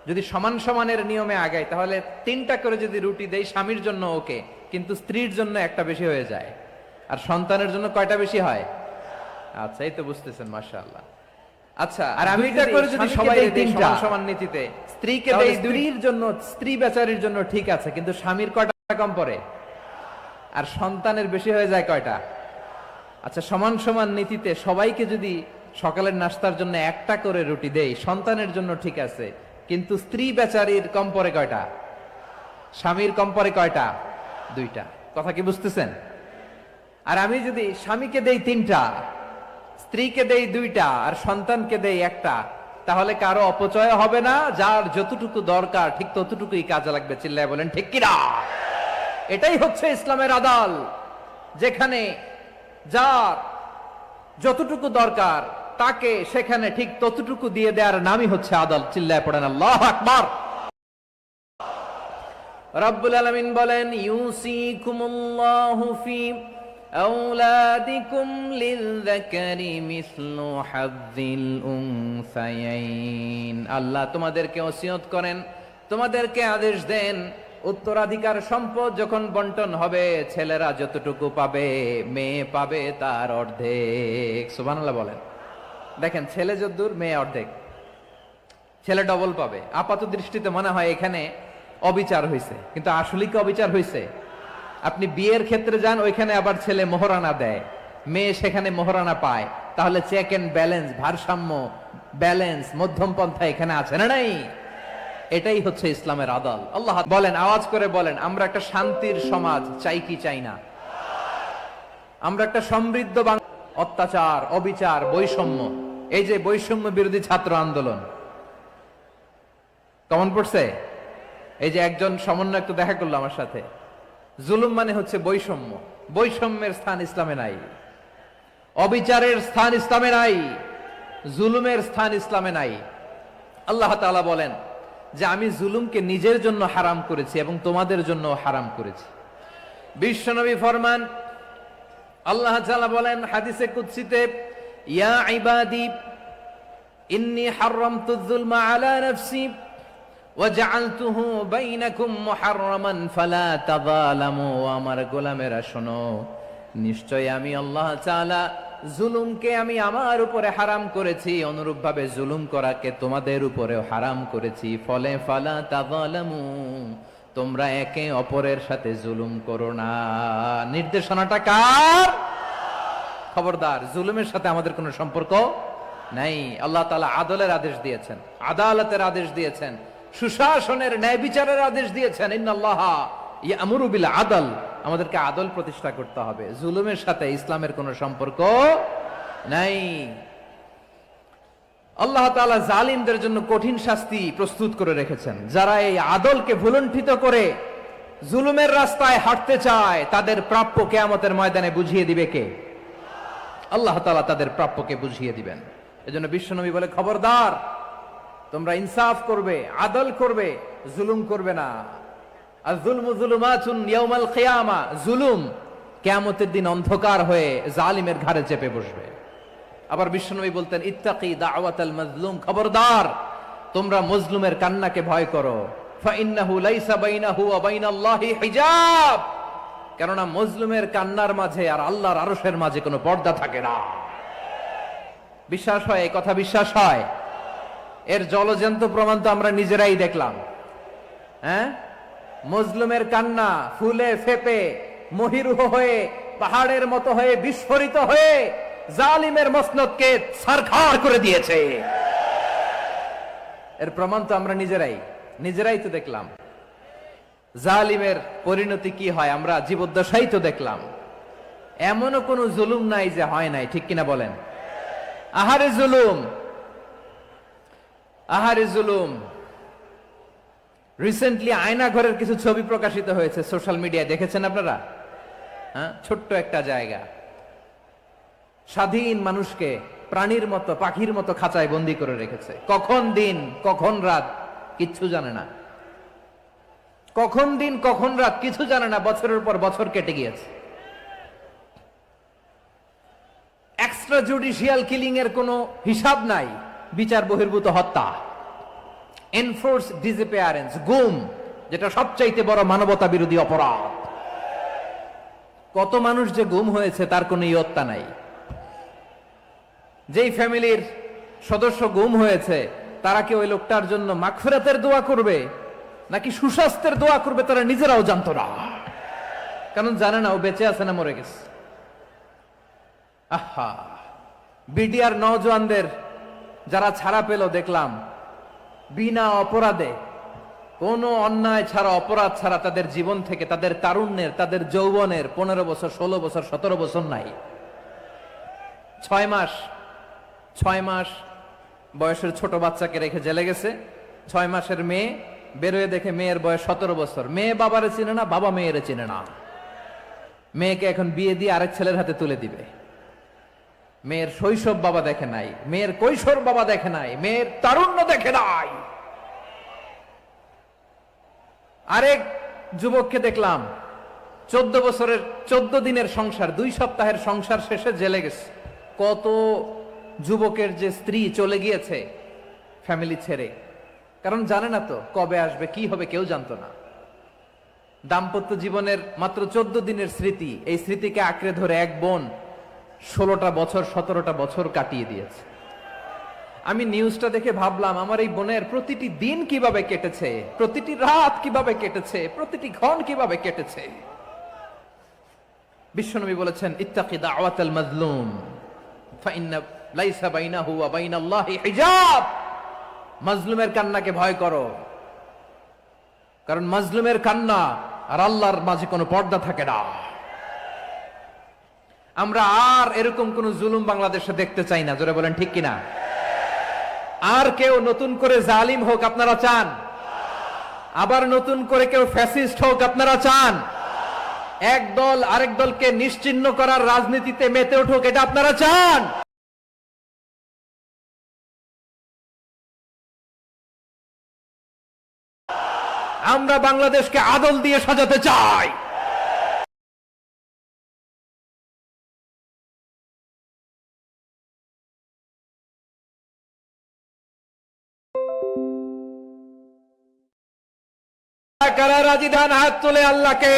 যদি সমান সমানের নিয়মে আগাই তাহলে 3টা করে যদি রুটি দেই স্বামীর জন্য ওকে, কিন্তু স্ত্রীর জন্য একটা বেশি হয়ে যায়। আর সন্তানের জন্য কয়টা বেশি হয়? আচ্ছা, এই তো বুঝতেছেন, মাশাআল্লাহ। আচ্ছা, আর আমি এটা করে যদি সবাই দেই সমান সমান নীতিতে, স্ত্রীকে দেই স্ত্রীর জন্য, স্ত্রী বেচারির জন্য ঠিক আছে, কিন্তু স্বামীর কয়টা কম পড়ে? আর সন্তানের বেশি হয়ে যায় কয়টা? আচ্ছা, সমান সমান নীতিতে সবাইকে যদি সকালের নাস্তার জন্য একটা করে রুটি দেই, সন্তানের জন্য ঠিক আছে, কিন্তু স্ত্রী বেচারির কম পড়ে কয়টা? স্বামীর কম পড়ে কয়টা? 2টা। কথা কি বুঝতেছেন? আর আমি যদি স্বামীকে দেই 3টা, স্ত্রীকে দেই 2টা, আর সন্তানকে দেই একটা, তাহলে কারো অপচয় হবে না। যার যতটুকু দরকার ঠিক ততটুকুই কাজে লাগবে। চিল্লায় বলেন ঠিক কিনা? এটাই হচ্ছে ইসলামের আদল, যেখানে যার যতটুকু দরকার তাকে সেখানে ঠিক ততটুকু দিয়ে দেওয়ার নামই হচ্ছে আদল। চিল্লায় পড়েন আল্লাহু আকবার। রব্বুল আলামিন বলেন, ইউসিকুমুল্লাহু ফি আওলাদিকুম লিযযাকারি মিসলু হাযযিল উনসায়াইন। আল্লাহ তোমাদেরকে ওসিয়ত করেন, তোমাদেরকে আদেশ দেন, উত্তরাধিকার সম্পদ যখন বন্টন হবে, ছেলেরা যতটুকু পাবে, মেয়ে পাবে তার অর্ধেক। সুবহানাল্লাহ বলেন। দেখেন, ছেলে যদ্দূর, মেয়ে অর্ধেক, ছেলে ডবল পাবে। আপাত দৃষ্টিতে মনে হয় এখানে অবিচার হয়েছে, কিন্তু আসলে কি অবিচার হয়েছে? আপনি বিয়ের ক্ষেত্রে যান, ওইখানে আবার ছেলে মোহরানা দেয়, মেয়ে সেখানে মোহরানা পায়। তাহলে চেক এন্ড ব্যালেন্স, ভারসাম্য, ব্যালেন্স, মধ্যম পন্থা এখানে আছে না নাই? এটাই হচ্ছে ইসলামের আদল। আল্লাহ বলেন, আওয়াজ করে বলেন, আমরা একটা শান্তির সমাজ চাই কি চাই না? আমরা একটা সমৃদ্ধ অত্যাচার, অবিচার, বৈষম্য, এই যে বৈষম্য বিরোধী ছাত্র আন্দোলন কেমন পড়ছে? এই যে একজন সমন্বয়ক তো দেখা করলো আমার সাথে, জুলুম মানে হচ্ছে বৈষম্য। বৈষম্যের স্থান ইসলামে নাই, অবিচারের স্থান ইসলামে নাই, জুলুমের স্থান ইসলামে নাই। আল্লাহ তাআলা বলেন যে আমি জুলুমকে নিজের জন্য হারাম করেছি এবং তোমাদের জন্য হারাম করেছি। বিশ্বনবী ফরমান, আল্লাহ তাআলা বলেন হাদিসে কুদসিতে, ইয়া ইবাদি ইন্নী হারামতুয যুলমা আলা নাফসি ওয়া জাআলতুহু বাইনাকুম মুহাররামান ফালা তাযালামু। আমার গোলামেরা শোনো, নিশ্চয় আমি আল্লাহ তাআলা জুলুমকে আমি আমার উপরে হারাম করেছি, অনুরূপভাবে জুলুম করাকে তোমাদের উপরেও হারাম করেছি। ফলে ফালা তাযালামু, তোমরা একে অপরের সাথে জুলুম করো না। নির্দেশনাটা কার? খবরদার, জুলুমের সাথে আমাদের কোনো সম্পর্ক নাই। আল্লাহ তাআলা আদলের আদেশ দিয়েছেন, আদালতের আদেশ দিয়েছেন, সুশাসনের, ন্যায় বিচারের আদেশ দিয়েছেন। ইন্নাল্লাহা ইয়ামুরু বিল আদল, আমাদেরকে আদল প্রতিষ্ঠা করতে হবে। জুলুমের সাথে ইসলামের কোনো সম্পর্ক নাই। আল্লাহ তাআলা জালিমদের জন্য কঠিন শাস্তি প্রস্তুত করে রেখেছেন। যারা এই আদলকে ভুলুণ্ঠিত করে জুলুমের রাস্তায় হাঁটতে চায়, তাদের প্রাপ্য কিয়ামতের ময়দানে বুঝিয়ে দিবে কে? আল্লাহ তাআলা তাদের প্রাপ্যকে বুঝিয়ে দিবেন। এজন্য বিশ্বনবী বলে, খবরদার, তোমরা ইনসাফ করবে, আদল করবে, জুলুম করবে না। আর যুলমু যুলুমাতুন ইয়াউমাল কিয়ামা, জুলুম কিয়ামতের দিন অন্ধকার হয়ে জালিমের ঘাড়ে চেপে বসবে। আবার বিশ্বনবী বলতেন, ইত্তাকি দাওয়াতাল মাজলুম, খবরদার, তোমরা মজলুমের কান্নাকে ভয় করো। ফাইন্নাহু লাইসা বাইনাহু ওয়া বাইনাল্লাহি হিজাব, কেননা মজলুমের কান্নার মাঝে আর আল্লাহর আরশের মাঝে কোনো পর্দা থাকে না। বিশ্বাস হয়? এই কথা বিশ্বাস হয়? এর জলজন্ত প্রমাণ তো আমরা নিজেরাই দেখলাম। হ্যাঁ, মজলুমের কান্না ফুলে ফেপে মহিরুহ হয়ে, পাহাড়ের মতো হয়ে, বিস্ফোরিত হয়ে জালিমের মসনদকে ছারখার করে দিয়েছে। এর প্রমাণ তো আমরা নিজেরাই তো দেখলাম। জালিমের পরিণতি কি হয় আমরা জীবদ্দশাই তো দেখলাম। এমনও কোন জুলুম নাই যে হয় নাই, ঠিক কিনা বলেন? আহারে জুলুম, আহারে জুলুম। রিসেন্টলি আয়না ঘরের কিছু ছবি প্রকাশিত হয়েছে সোশ্যাল মিডিয়ায়, দেখেছেন আপনারা? হ্যাঁ, ছোট্ট একটা জায়গা, স্বাধীন মানুষকে প্রাণীর মতো, পাখির মতো খাঁচায় বন্দি করে রেখেছে। কখন দিন কখন রাত কিচ্ছু জানে না, কখন দিন কখন রাত কিছু জানে না। বছরের পর বছর কেটে গিয়েছে। এক্সট্রা জুডিশিয়াল কিলিং এর কোনো হিসাব নাই, বিচার বহির্ভূত হত্যা। এনফোর্স ডিসঅ্যাপিয়ারেন্স, গুম, যেটা সবচাইতে বড় মানবতা বিরোধী অপরাধ। কত মানুষ যে গুম হয়েছে তার কোনো ইয়ত্তা নাই। যেই ফ্যামিলির সদস্য গুম হয়েছে তারা কি ওই লোকটার জন্য মাগফিরাতের দোয়া করবে নাকি সুস্বাস্থ্যের দোয়া করবে তারা নিজেরাও জানতো না, কারণ জানে না ও বেঁচে আছে না মরে গেছে। আহা, বিডিআর নওজওয়ানদের যারা ছাড়া পেল দেখলাম বিনা অপরাধে, কোন অন্যায় ছাড়া, অপরাধ ছাড়া তাদের জীবন থেকে, তাদের তারুণ্যের, তাদের যৌবনের 15 বছর 16 বছর 17 বছর নাই, 6 মাস বয়সের ছোট বাচ্চাকে রেখে জেলে গেছে। 6 মাসের মেয়ে বেরোয় দেখে মেয়ের বয়স 17 বছর। মেয়ে বাবারে চিনে না, বাবা মেয়েরে চিনে না। মেয়েকে এখন বিয়ে দিয়ে আরেক ছেলের হাতে তুলে দিবে। মেয়ের শৈশব বাবা দেখে নাই, মেয়ের কৈশোর বাবা দেখে নাই, মেয়ের তারুণ্য দেখে নাই। আরেক যুবককে দেখলাম 14 বছরের 14 দিনের সংসার, 2 সপ্তাহের সংসার শেষে জেলে গেছে। কত যুবকের যে স্ত্রী চলে গিয়েছে ফ্যামিলি ছেড়ে, কারণ জানে না তো কবে আসবে, কি হবে, কেউ জানতো না। দাম্পত্য জীবনের মাত্র 14 দিনের স্মৃতি, এই স্মৃতিকে আঁকড়ে ধরে এক বোন 16টা বছর 17টা বছর কাটিয়ে দিয়েছে। আমি নিউজটা দেখে ভাবলাম আমার এই বোনের প্রতিটি দিন কিভাবে কেটেছে, প্রতিটি রাত কিভাবে কেটেছে, প্রতিটি ক্ষণ কিভাবে কেটেছে। বিশ্বনবী বলেছেন, ইত্তাকি দাওয়াতাল মাজলুম ফাইন্না লাইসা বাইনাহু ওয়া বাইনাল্লাহি হিজাব। মাজলুমের কান্নাকে ভয় করো, কারণ মাজলুমের কান্না আর আল্লাহর মাঝে কোনো পর্দা থাকে না। আমরা আর এরকম কোন জুলুম বাংলাদেশে দেখতে চাই না, জোরে বলেন ঠিক কিনা? আর কেউ নতুন করে জালিম হোক আপনারা চান? আবার নতুন করে কেউ ফ্যাসিস্ট হোক আপনারা চান? এক দল আরেক দলকে নিশ্চিহ্ন করার রাজনীতিতে মেতে উঠুক এটা আপনারা চান? আমরা বাংলাদেশকে আদল দিয়ে সাজাতে চাই। কারা রাজি ধান হাত তোলে আল্লাহকে।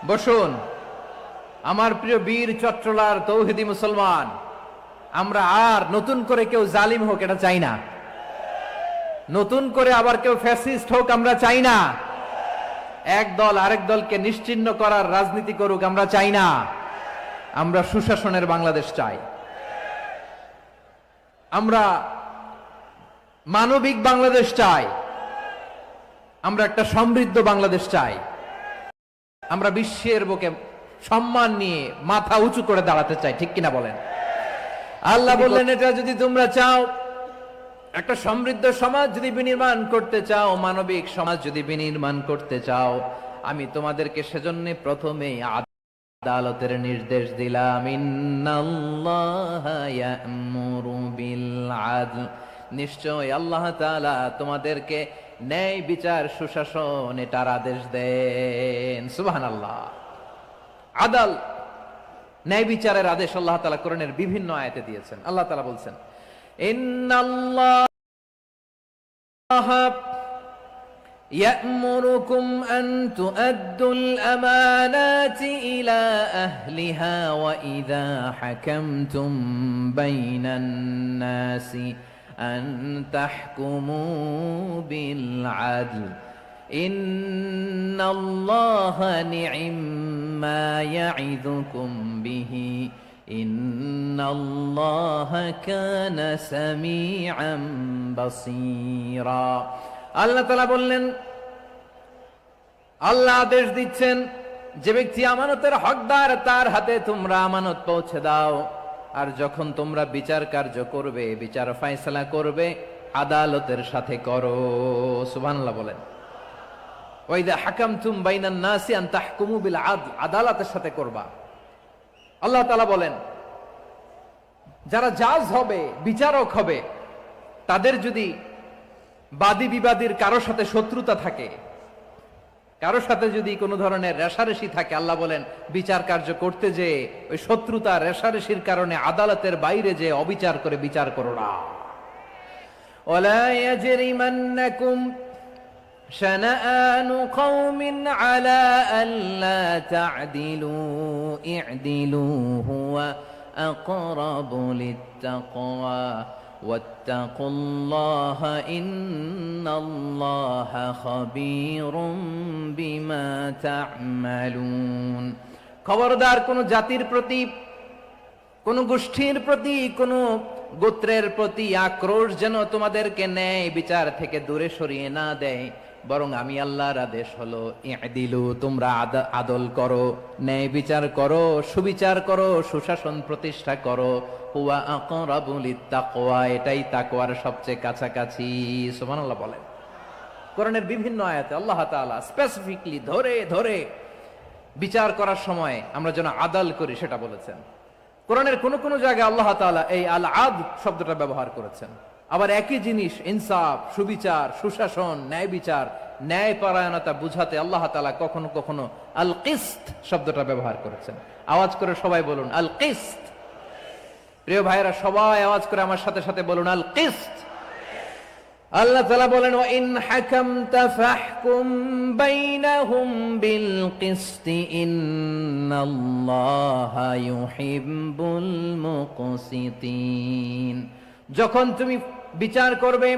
বসুন আমার প্রিয় বীর চট্টলার তৌহিদি মুসলমান, আমরা আর নতুন করে কেউ জালিম হোক এটা চাই না, নতুন করে আবার কেউ ফ্যাসিস্ট হোক আমরা চাই না, এক দল আরেক দলকে নিশ্চিহ্ন করার রাজনীতি করুক আমরা চাই না। আমরা সুশাসনের বাংলাদেশ চাই, আমরা মানবিক বাংলাদেশ চাই, আমরা একটা সমৃদ্ধ বাংলাদেশ চাই। আমরা বিশ্বের বুকে সম্মান নিয়ে মাথা উঁচু করে দাঁড়াতে চাই, ঠিক কিনা বলেন? আল্লাহ বললেন, এটা যদি তোমরা চাও, একটা সমৃদ্ধ সমাজ যদি বিনির্মাণ করতে চাও, মানবিক সমাজ যদি বিনির্মাণ করতে চাও, আমি তোমাদেরকে সেজন্য প্রথমেই আদালতের নির্দেশ দিলাম। ইন্নাল্লাহা ইয়া'মুরু বিল আদল, নিশ্চয় আল্লাহ তাআলা তোমাদেরকে ন্যায় বিচার সুশাসন এটার আদেশ দেন। সুবহানাল্লাহ। আদাল, ন্যায় বিচারের আদেশ আল্লাহ তাআলা কোরআনের বিভিন্ন আয়াতে দিয়েছেন। আল্লাহ তাআলা বলছেন, ইন্নাল্লাহা ইয়া'মুরুকুম আন তুআদ্দুল আমানাতি ইলা আহলিহা ওয়া ইযা হাকামতুম বাইনান নাসি আন তাহকুমু বিল আদল ইন্নাল্লাহা নি'ম্মা ইয়া'iযুকুম বিহি ইন্নাল্লাহা কানা আল্লাহ আদেশ দিচ্ছেন, যে ব্যক্তি আমানতের হকদার তার হাতে তোমরা আমানত পৌঁছে দাও। আর যখন তোমরা বিচার কার্য করবে, বিচার ফায়সালা করবে, আদালতের সাথে করো। সুবহানাল্লাহ বলেন। ওয়াইদা হাকামতুম বাইনান নাসি আন তাহকুমু বিল আদল, আদালতের সাথে করবা। আল্লাহ তাআলা বলেন, যারা জাজ হবে, বিচারক হবে, তাদের যদি বাদী বিবাদীর কারো সাথে শত্রুতা থাকে, কারো সাথে যদি কোনো ধরনের রেষারেষি থাকে, আল্লাহ বলেন বিচার কার্য করতে যে ওই শত্রুতা রেষারেষির কারণে আদালতের বাইরে যে অবিচার করে বিচার করো না। ওয়ালা ইয়াজরিমান্নাকুম শানাআনু কওমিন আলা আল্লা তা'দিলু ই'দিলু হুয়া আকরাবু লিত্তাকওয়া ওয়াত্তাকুল্লাহা ইন্নাল্লাহা খাবীরুম বিমা তা'মালুন। খবরদার কোন জাতির প্রতি, কোন গোষ্ঠীর প্রতি, কোন গোত্রের প্রতি আক্রোশ যেন তোমাদেরকে ন্যায় বিচার থেকে দূরে সরিয়ে না দেয়, বরং আমি আল্লাহর আদেশ হলো ই'দিলু, তোমরা আদল করো, ন্যায় বিচার করো, সুবিচার করো, সুশাসন প্রতিষ্ঠা করো। হুয়া আকরাবু লিত্তাকওয়া, এটাই তাকওয়ার সবচেয়ে কাছাকাছি। সুবহানাল্লাহ বলেন। কোরআনের বিভিন্ন আয়াতে আল্লাহ তাআলা স্পেসিফিকলি ধরে ধরে বিচার করার সময় আমরা যেন আদল করি সেটা বলেছেন। কোরআনের কোন কোন জায়গায় আল্লাহ তাআলা এই আল আদল শব্দটা ব্যবহার করেছেন। আবার একই জিনিস ইনসাফ, সুবিচার, সুশাসন, ন্যায় বিচার, ন্যায় পরায়ণতা বুঝাতে আল্লাহ তাআলা কখনো কখনো আল কিসত শব্দটা ব্যবহার করেছেন। আওয়াজ করে সবাই বলুন আল কিসত। প্রিয় ভাইরা, সবাই আওয়াজ করে আমার সাথে সাথে বলুন আল কিসত। আল্লাহ তাআলা বলেন, ওয়া ইন হাকামতা ফাহকুম বাইনাহুম বিল কিসতি ইন্নাল্লাহা ইউহিব্বুল মুকসিতিন। যখন তুমি বিচার করবে,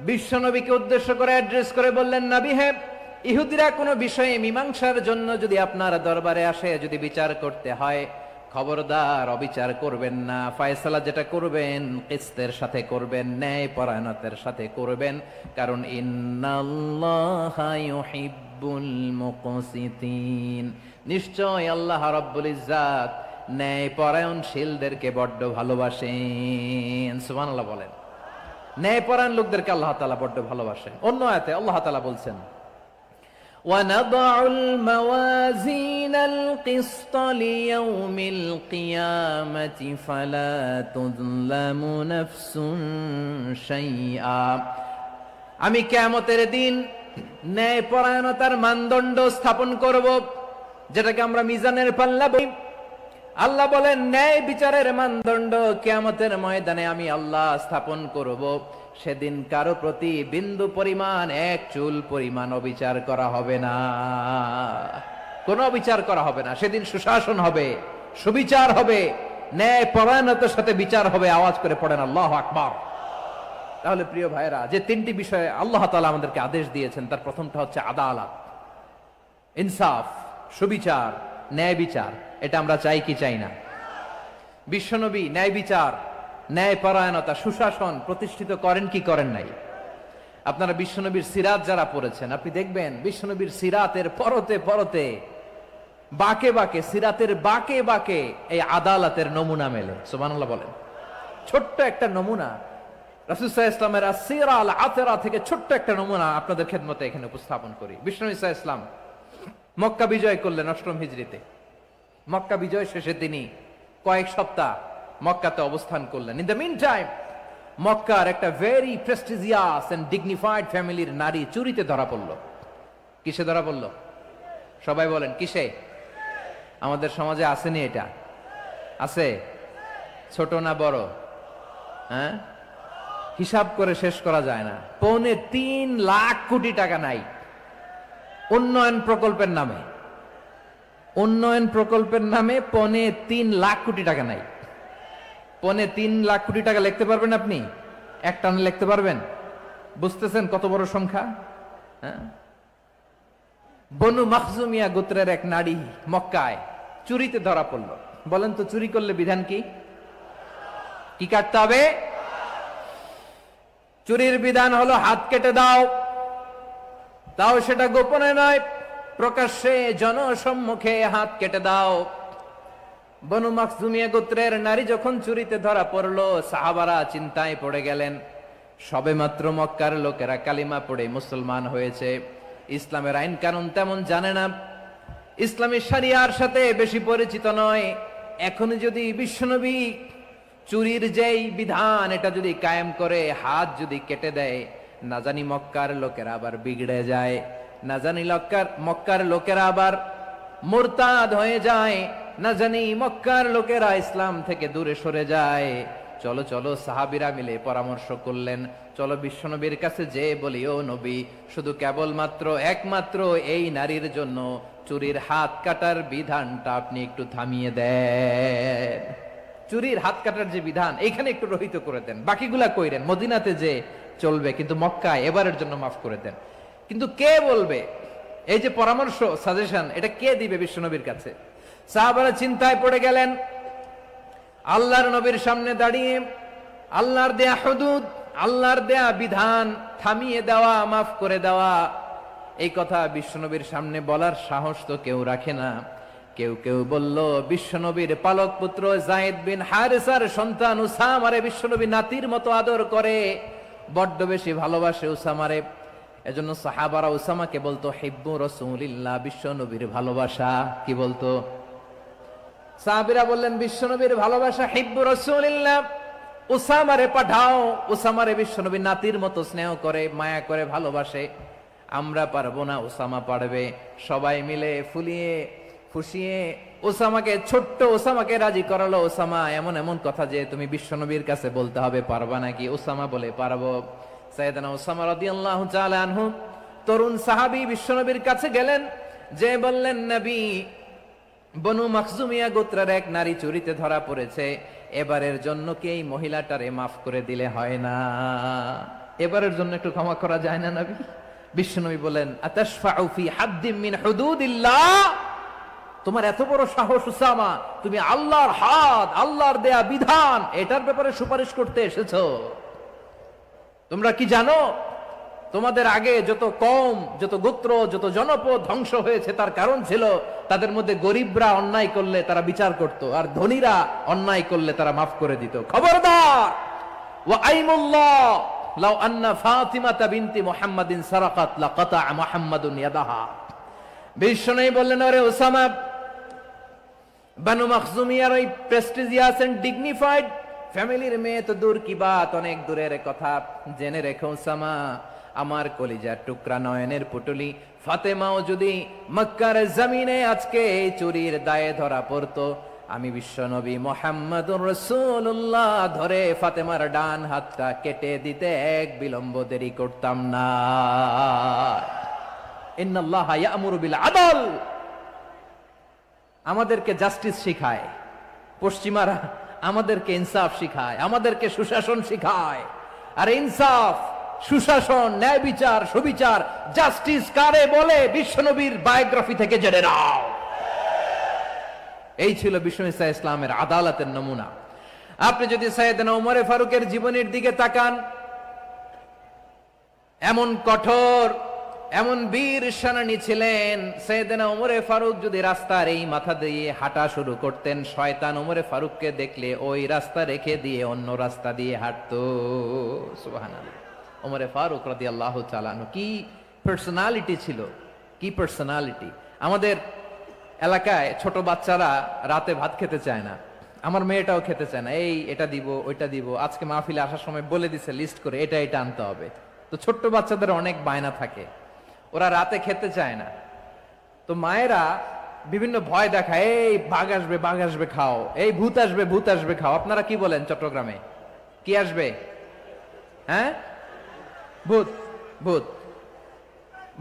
বিশ্বনবীকে উদ্দেশ্য করে অ্যাড্রেস করে বললেন, নবী হে, ইহুদিরা কোনো বিষয়ে মীমাংসার জন্য যদি আপনার দরবারে আসে, যদি বিচার করতে হয়, খবরদার অবিচার করবেন না। ফয়সালা যেটা করবেন কিসতের সাথে করবেন, ন্যায় পরায়ণতার সাথে করবেন, কারণ ইন্নাল্লাহা ইউহিব্বুল মুকসিতিন, নিশ্চয় আল্লাহ রাব্বুল ইজ্জাত ন্যায় পরায়ণশীলদেরকে বড্ড ভালোবাসেন। সুবহানাল্লাহ বলেন। ন্যায় পরায়ণ লোকদেরকে আল্লাহ তাআলা বড্ড ভালোবাসেন। অন্য আয়াতে আল্লাহ তাআলা বলছেন, وَنَضَعُ الْمَوَازِينَ الْقِسْطَ لِيَوْمِ الْقِيَامَةِ فَلَا تُظْلَمُ نَفْسٌ شَيْئًا। আমি কিয়ামতের দিন ন্যায় পরায়ণতার মানদণ্ড স্থাপন করব, যেটাকে আমরা মিজানের পাল্লা বলি। আল্লাহ বলেন, ন্যায় বিচারের মানদণ্ড কিয়ামতের ময়দানে আমি আল্লাহ স্থাপন করব। সেদিন কারো প্রতি বিন্দু পরিমাণ, এক চুল পরিমাণ অবিচার করা হবে না, কোনো অবিচার করা হবে না। সেদিন সুশাসন হবে, সুবিচার হবে, ন্যায় পরায়ণতার সাথে বিচার হবে। আওয়াজ করে পড়েন আল্লাহু আকবার। তাহলে প্রিয় ভাইরা, যে তিনটি বিষয়ে আল্লাহ তাআলা আমাদেরকে আদেশ দিয়েছেন, তার প্রথমটা হচ্ছে আদালত, ইনসাফ, সুবিচার, ন্যায় বিচার। এটা আমরা চাই কি চাই না? বিশ্বনবী ন্যায় বিচার, ন্যায় পরায়ণতা, সুশাসন প্রতিষ্ঠিত করেন কি করেন নাই? আপনারা বিশ্বনবীর সিরাত যারা পড়েছেন, আপনি দেখবেন বিশ্বনবীর সিরাতের পরতে পরতে, বাঁকে বাঁকে, সিরাতের বাঁকে বাঁকে এই আদালতের নমুনা মেলে। সুবহানাল্লাহ বলেন। ছোট্ট একটা নমুনা রাসূল সাল্লাল্লাহু আলাইহি ওয়াসাল্লামের আসসিরা আল আতরা থেকে ছোট্ট একটা নমুনা আপনাদের খেদমতে এখানে উপস্থাপন করি। বিশ্বনবী সাল্লাল্লাহু আলাইহি ওয়াসাল্লাম মক্কা বিজয় করলেন ৮ম হিজরিতে। মক্কা বিজয় শেষে তিনি কয়েক সপ্তাহ মক্কাতে অবস্থান করলেন। ইন দ্য মিন টাইম মক্কার একটা ভেরি প্রেস্টিজিয়াস এন্ড ডিগনিফাইড ফ্যামিলির নারী চুরিতে ধরা পড়ল। কিসে ধরা পড়ল? সবাই বলেন কিসে? আমাদের সমাজে আসেনি এটা? আছে? ছোট না বড়? হ্যাঁ, হিসাব করে শেষ করা যায় না। ৩.৫ লাখ কোটি টাকা নাই উন্নয়ন প্রকল্পের নামে। উন্নয়ন প্রকল্পের নামে ৩.৫ লাখ কোটি টাকা নাই। ৩.৫ লাখ কোটি টাকা লিখতে পারবেন আপনি? এক টানে লিখতে পারবেন? বুঝতেছেন কত বড় সংখ্যা? হ্যাঁ, বনু মাখজুমিয়া গোত্রের এক নারী মক্কায় চুরিতে ধরা পড়ল। বলেন তো, চুরি করলে বিধান কি? কি কাটতে হবে? চুরির বিধান হলো হাত কেটে দাও, তাও সেটা গোপনে নয়, প্রকাশ্যে জনসম্মুখে হাত কেটে দাও। বনু মাখজুমিয়া গোত্রের নারী যখন চুরিতে ধরা পড়লো, সাহাবারা চিন্তায় পড়ে গেলেন। সবেমাত্র মক্কার লোকেরা কালিমা পড়ে মুসলমান হয়েছে, ইসলামের আইন কানুন তেমন জানে না, ইসলামী শরিয়ার সাথে বেশি পরিচিত নয়। এখন যদি বিশ্বনবী চুরির যেই বিধান এটা যদি কায়েম করে হাত যদি কেটে দেয়, না জানি মক্কার লোকেরা আবার বিগড়ে যায়, না জানি মক্কার লোকেরা আবার মুরতাদ হয়ে যায়, না জানি মক্কার লোকেরা ইসলাম থেকে দূরে সরে যায়। চলো চলো, সাহাবীরা মিলে পরামর্শ করলেন, চলো বিশ্বনবীর কাছে যে বলি, ও নবী, শুধু কেবলমাত্র একমাত্র এই নারীর জন্য চুরির হাত কাটার বিধানটা আপনি একটু থামিয়ে দেন। চুরির হাত কাটার যে বিধান এখানে একটু রহিত করে দেন, বাকিগুলা কইরেন মদিনাতে যে চলবে, কিন্তু মক্কায় এবারের জন্য মাফ করে দেন। কিন্তু কে বলবে? এই যে পরামর্শ, সাজেশন, এটা কে দিবে বিশ্বনবীর কাছে? সাহাবারা চিন্তায় পড়ে গেলেন। আল্লাহর নবীর সামনে দাঁড়িয়ে আল্লাহর দেয়া হুদুদ, আল্লাহর দেয়া বিধান থামিয়ে দেওয়া, মাফ করে দেওয়া, এই কথা বিশ্বনবীর সামনে বলার সাহস তো কেউ রাখে না। কেউ কেউ বলল, বিশ্বনবীর পালক পুত্র যায়েদ বিন হারেসার সন্তান উসামারে বিশ্বনবী নাতির মতো আদর করে, বড্ড বেশি ভালোবাসে উসামারে। এজন্য সাহাবারা উসামাকে বলতো হিব্বু রাসূলিল্লাহ, বিশ্বনবীর ভালোবাসা। কি বলতো? সাহাবীরা বললেন, বিশ্বনবীর ভালোবাসা হিব্বু রাসূলিল্লাহ, উসামারে পাঠাও। উসামারে বিশ্বনবী নাতির মতো স্নেহ করে, মায়া করে, ভালোবাসে। আমরা পারবো না, উসামা পারবে। সবাই মিলে ফুলিয়ে ফুসিয়ে ছোট্ট ওসামাকে রাজি করালো। ওসামা, এমন এমন কথা যে তুমি বিশ্বনবীর কাছে বলতে হবে, পারবা নাকি? ওসামা বলে, পারবো। সাইয়েদনা ওসামা রাদিয়াল্লাহু তাআলা আনহু তরুণ সাহাবী বিশ্বনবীর কাছে গেলেন, যে বললেন, নবী, বনু মাখজুমিয়া গোত্রের এক নারী চুরিতে ধরা পড়েছে, এবারের জন্য কি এই মহিলাটারে মাফ করে দিলে হয় না? এবারের জন্য একটু ক্ষমা করা যায় না নবী? বিশ্বনবী বলেন, আতাশফাউ ফি হাদ্দিম মিন হুদুদিল্লাহ, তোমার এত বড় সাহস উসামা, তুমি আল্লাহর হাদ, আল্লাহর দেয়া বিধান, এটার ব্যাপারে সুপারিশ করতে এসেছো? তোমরা কি জানো তোমাদের আগে যত কওম, যত গোত্র, যত জনপদ ধ্বংস হয়েছে তার কারণ ছিল তাদের মধ্যে গরিবরা অন্যায় করলে তারা বিচার করত, আর ধনীরা অন্যায় করলে তারা মাফ করে দিত। খবরদার! ওয়া আইমুল্লাহ লাউ আন্না ফাতিমাতা বিনতি মুহাম্মাদিন সারাকাত লাকাতা মুহাম্মাদুন ইয়াদাহা। বিশ্বনবী বললেন, আরে ওসামা, বানু মাখজুমিয়ার ওই প্রেস্টিজিয়াস এন্ড ডিগনিফাইড ফ্যামিলির মেয়ে তো দূর কি বাত, অনেক দূরের কথা। জেনে রেখো ওসামা, আমার কলিজার টুকরা, নয়নের পুটুলি ফাতেমাও যদি মক্কার জমিনে আজকে এই চুরির দায়ে ধরা পড়তো, আমি বিশ্বনবী মুহাম্মাদুর রাসূলুল্লাহ ধরে ফাতেমার ডান হাতটা কেটে দিতে এক বিলম্ব দেরি করতাম না। ইন্নাল্লাহা ইয়া'মুরু বিল আদল, আমাদেরকে জাস্টিস শিখায়। পশ্চিমারা আমাদেরকে ইনসাফ শিখায়, আমাদেরকে সুশাসন শিখায়। আর ইনসাফ, সুশাসন, ন্যায় বিচার, সুবিচার, জাস্টিস কারে বলে বিশ্বনবীর বায়োগ্রাফি থেকে জেনে নাও। এই ছিল বিশ্বনবী সাল্লাল্লাহু আলাইহি ইসলামের আদালতের নমুনা। আপনি যদি সাইয়েদনা ওমর ফারুকের জীবনের দিকে তাকান, এমন কঠোর, এমন বীর সেনানী ছিলেন। সাইয়েদনা ওমর ফারুক যদি রাস্তার এই মাথা দিয়ে হাঁটা শুরু করতেন, শয়তান ওমর ফারুককে দেখলে ওই রাস্তা রেখে দিয়ে অন্য রাস্তা দিয়ে হাঁটতো। সুবহানাল্লাহ। ওমর ফারুক রাদিয়াল্লাহু তাআলা আনহু কি পার্সোনালিটি ছিল, কি পার্সোনালিটি! আমাদের এলাকায় ছোট বাচ্চারা রাতে ভাত খেতে চায় না, আমার মেয়েটাও খেতে চায় না। এই এটা দিব, ওইটা দিব, আজকে মাহফিলে আসার সময় বলে দিছে লিস্ট করে এটা এটা আনতে হবে। তো ছোট্ট বাচ্চাদের অনেক বায়না থাকে, ওরা রাতে খেতে চায় না। তো মায়েরা বিভিন্ন ভয় দেখায়, এই বাঘ আসবে, বাঘ আসবে খাও, এই ভূত আসবে, ভূত আসবে খাও। আপনারা কি বলেন চট্টগ্রামে? কি আসবে? হ্যাঁ, ভূত, ভূত,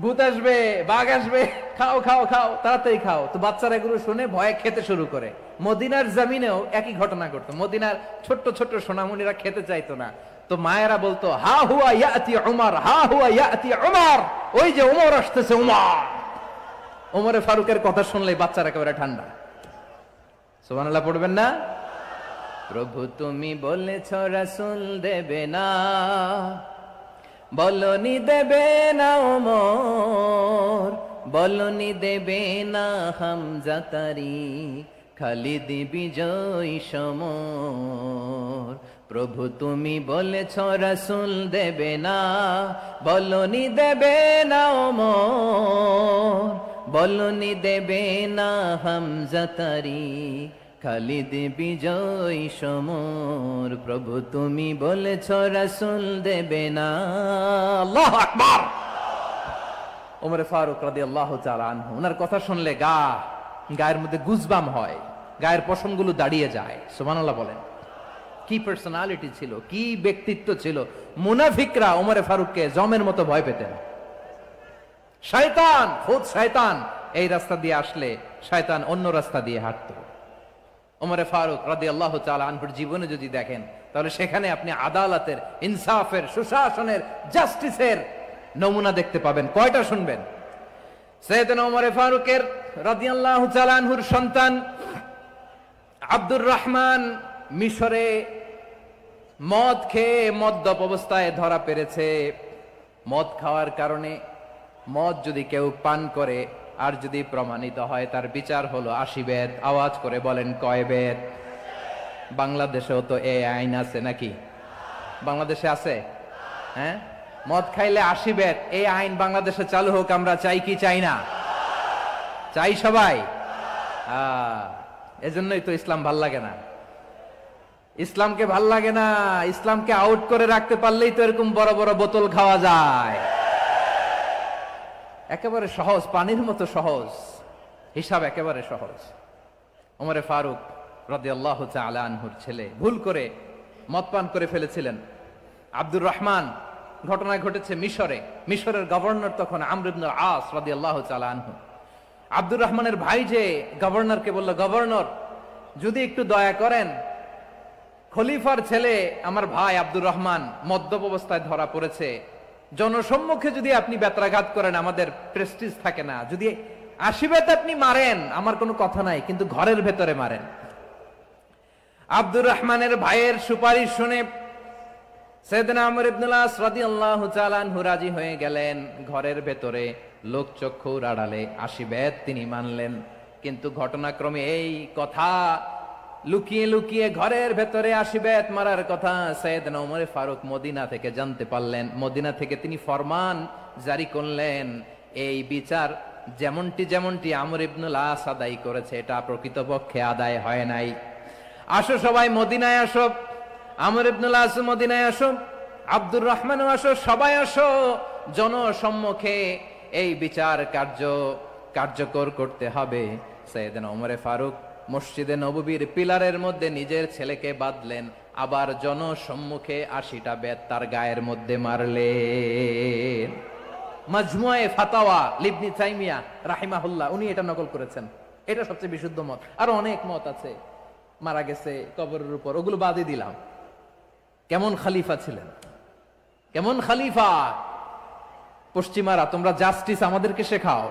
ভূত আসবে, বাঘ আসবে, খাও খাও খাও, তাড়াতাড়ি খাও। তো বাচ্চারা এগুলো শুনে ভয়ে খেতে শুরু করে। মদিনার জমিনেও একই ঘটনা ঘটতো। মদিনার ছোট্ট ছোট্ট সোনামণিরা খেতে চাইতো না। তো মায়েরা বলতো, হা হুয়া ইয়াতি উমর, হা হুয়া ইয়াতি উমর, ওই যে উমর আসতেছে, উমর। ওমরে ফারুকের কথা শুনলে বাচ্চারা একেবারে ঠান্ডা। সুবহানাল্লাহ পড়বেন না? প্রভু তুমি বলেছ রাসূল দেবে না, বলনি দেবে না ওমর, বলনি দেবে না হামজা তারি, খালিদ বিজয় সমর। প্রভু তুমি বলেছ রাসূল দেবে না, বলনি দেবে না ওমর, বলনি দেবে না হামজা তারি, খালিদ বিজয় সমর। প্রভু তুমি বলেছ রাসূল দেবে না। আল্লাহু আকবার। ওমর ফারুক রাদিয়াল্লাহু তাআলা আনহু, ওনার কথা শুনলে গায়ের মধ্যে গুজবাম হয়, গায়ের পশমগুলো দাঁড়িয়ে যায়। সুবহানাল্লাহ বলেন। কি পার্সোনালিটি ছিল, কি ব্যক্তিত্ব ছিল। মুনাফিকরা ওমর ফারুককে জমের মতো ভয় পেতেন। শয়তান, খুদ শয়তান এই রাস্তা দিয়ে আসলে শয়তান অন্য রাস্তা দিয়ে হাঁটতো। ওমর ফারুক রাদিয়াল্লাহু তাআলা আনহুর জীবনে যদি দেখেন, তাহলে সেখানে আপনি আদালতের, ইনসাফের, সুশাসনের, জাস্টিসের নমুনা দেখতে পাবেন। কয়টা শুনবেন? সাইয়েদনা ওমর ফারুকের রাদিয়াল্লাহু তাআলা আনহুর সন্তান আব্দুর রহমান মিশরে মদ খেয়ে মদ্যপ অবস্থায় ধরা পড়েছে। মদ খাওয়ার কারণে, মদ যদি কেউ পান করে আর যদি প্রমাণিত হয়, তার বিচার হলো 80 বেত। আওয়াজ করে বলেন কয় বেত? বাংলাদেশেও তো এই আইন আছে নাকি? বাংলাদেশে আছে? হ্যাঁ, মদ খাইলে 80 বেত, এই আইন বাংলাদেশে চালু হোক। আমরা চাই কি চাই না? চাই সবাই। এজন্যই তো ইসলাম ভাল লাগে না। ইসলামকে ভাল লাগে না। ইসলামকে আউট করে রাখতে পারলেই তো এরকম বড় বড় বোতল খাওয়া যায়। একেবারে সহজ, পানির মতো সহজ, হিসাব একেবারে সহজ। ওমর ফারুক রাদিয়াল্লাহু তাআলা আনহুর ছেলে ভুল করে মদ পান করে ফেলেছিলেন। আব্দুর রহমান, ঘটনা ঘটেছে মিশরে। মিশরের গভর্নর তখন আমর ইবনুল আস রাদিয়াল্লাহু তাআলা আনহু। আব্দুর রহমানের ভাই যে গভর্নরকে বলল, গভর্নর যদি একটু দয়া করেন, খলিফার ছেলে আমার ভাই আব্দুর রহমান মদ্যপ অবস্থায় ধরা পড়েছে, জনসম্মুখে যদি আপনি বেত্রাঘাত করেন আমাদের প্রেস্টিজ থাকে না, যদি 80 বেত আপনি মারেন আমার কোনো কথা নাই, কিন্তু ঘরের ভেতরে মারেন। আব্দুর রহমানের ভাইয়ের সুপারিশ শুনে সাইয়েদনা আমর ইবনুল আস রাদিয়াল্লাহু তাআলা আনহু রাজি হয়ে গেলেন। ঘরের ভেতরে লোকচক্ষুর আড়ালে 80 বেত তিনি মানলেন। কিন্তু ঘটনাক্রমে এই কথা লুকিয়ে লুকিয়ে ঘরের ভেতরে 80 বেত মারার কথা সাইয়েদনা ওমর ফারুক মদিনা থেকে জানতে পারলেন। মদিনা থেকে তিনি ফরমান জারি করলেন, এই বিচার যেমনটি আমর ইবনুল আস আদায় করেছে, এটা প্রকৃতপক্ষে আদায় হয় নাই। আসো সবাই মদিনায় আসো, আমর ইবনুল আস মদিনায় আসো, আব্দুর রহমানও আসো, সবাই আসো, জনসম্মুখে এই বিচার কার্যকর করতে হবে। সাইয়েদনা ওমর ফারুক মসজিদে নববীর পিলারের মধ্যে নিজের ছেলেকে বাঁধলেন, আবার জনসম্মুখে 80টা বেত তার গায়ের মধ্যে মারলেন। মাজমুয়ে ফাতাওয়া ইবনে তাইমিয়া রাহিমাহুল্লাহ উনি এটা নকল করেছেন। এটা সবচেয়ে বিশুদ্ধ মত। আরো অনেক মত আছে, মারা গেছে কবরের উপর, ওগুলো বাদই দিলাম। কেমন খলিফা ছিলেন, কেমন খলিফা! পশ্চিমারা তোমরা জাস্টিস আমাদেরকে শেখাও,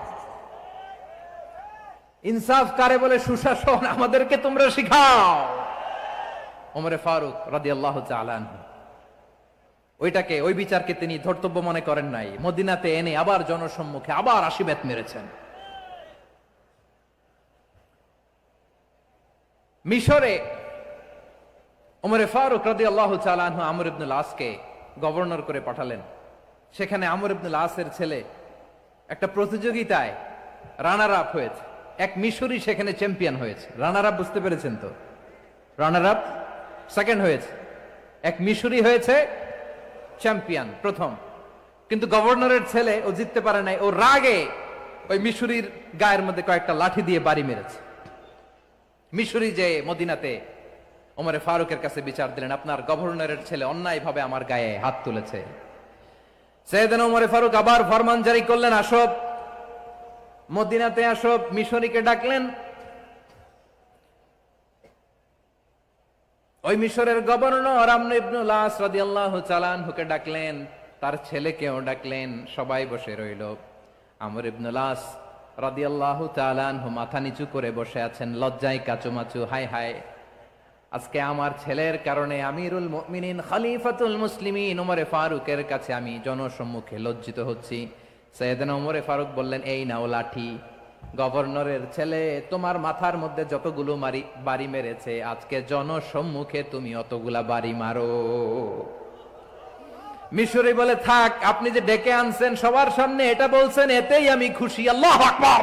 ইনসাফ কারে বলে, সুশাসন আমাদেরকে তোমরা শিখাও। ওমর ফারুক রাদিয়াল্লাহু তাআলা আনহু ওই বিচারকে তিনি ধর্তব্য মনে করেন নাই। মদিনাতে এনে আবার জনসম্মুখে আবার 80 বেত মেরেছেন। মিশরে ওমর ফারুক রাদিয়াল্লাহু তাআলা আনহু আমর ইবনুল আসকে গভর্নর করে পাঠালেন। সেখানে আমর ইবনুল আসের ছেলে একটা প্রতিযোগিতায় রানার আপ হয়েছে। এক মিশরি সেখানে চ্যাম্পিয়ন হয়েছে। রানার আপ বুঝতে পেরেছেন তো? রানার আপ সেকেন্ড হয়েছে, এক মিশরি হয়েছে চ্যাম্পিয়ন প্রথম। কিন্তু গভর্নরের ছেলে ও জিততে পারে নাই। ও রাগে ওই মিশরির গায়ের মধ্যে কয়েকটা লাঠি দিয়ে বাড়ি মেরেছে। মিশরি যে মদিনাতে ওমর ফারুকের কাছে বিচার দিলেন, আপনার গভর্নরের ছেলে অন্যায়ভাবে আমার গায়ে হাত তুলেছে। সাইয়েদনা ওমর ফারুক আবার ফরমান জারি করলেন, আসো মদিনাতে আসো। মিশরীকে ডাকলেন। ওই মিশরের গভর্নর আমর ইবনুল আস রাদিয়াল্লাহু তাআলা আনহুকে ডাকলেন, তার ছেলেকেও ডাকলেন। সবাই বসে রইল। আমর ইবনুল আস রাদিয়াল্লাহু তাআলা আনহু মাথা নিচু করে বসে আছেন, লজ্জায় কাচুমাচু। হায় হায়, আজকে আমার ছেলের কারণে আমিরুল মুমিনিন খলিফাতুল মুসলিমিন ওমর ফারুকের কাছে আমি জনসম্মুখে লজ্জিত হচ্ছি। সাইয়েদনা ওমরে ফারুক বললেন, এই নাও লাঠি, গভর্নরের ছেলে তোমার মাথার মধ্যে যতগুলো বাড়ি মেরেছে আজকে জনসম্মুখে তুমি অতগুলা বাড়ি মারো। মিশরি বলে, থাক, আপনি যে ডেকে আনছেন সবার সামনে এটা বলছেন, এতেই আমি খুশি। আল্লাহু আকবার।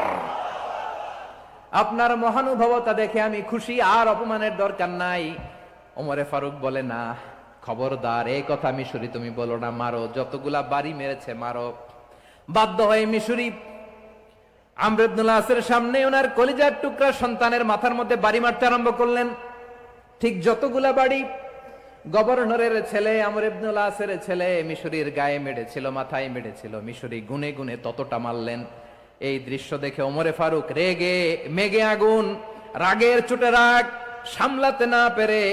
আপনার মহানুভবতা দেখে আমি খুশি, আর অপমানের দরকার নাই। ওমরে ফারুক বলে, না, খবরদার, এই কথা মিশরি তুমি বলো না, মারো, যতগুলা বাড়ি মেরেছে মারো। বাধ্য হয়ে মিশরি আমর ইবনুল আসের সামনে ওনার কলিজার টুকরা সন্তানের মাথার মধ্যে বাড়ি মারতে আরম্ভ করলেন। ঠিক যতগুলা বাড়ি গভর্নরের ছেলে আমর ইবনুল আসের ছেলে মিশরির গায়ে মেরেছিল, মাথায় মেরেছিল, মিশরি গুনে গুনে ততটা মারলেন। এই দৃশ্য দেখে ওমরে ফারুক রেগে মেগে আগুন, রাগের চোটে রাগ সামলাতে না পেরে,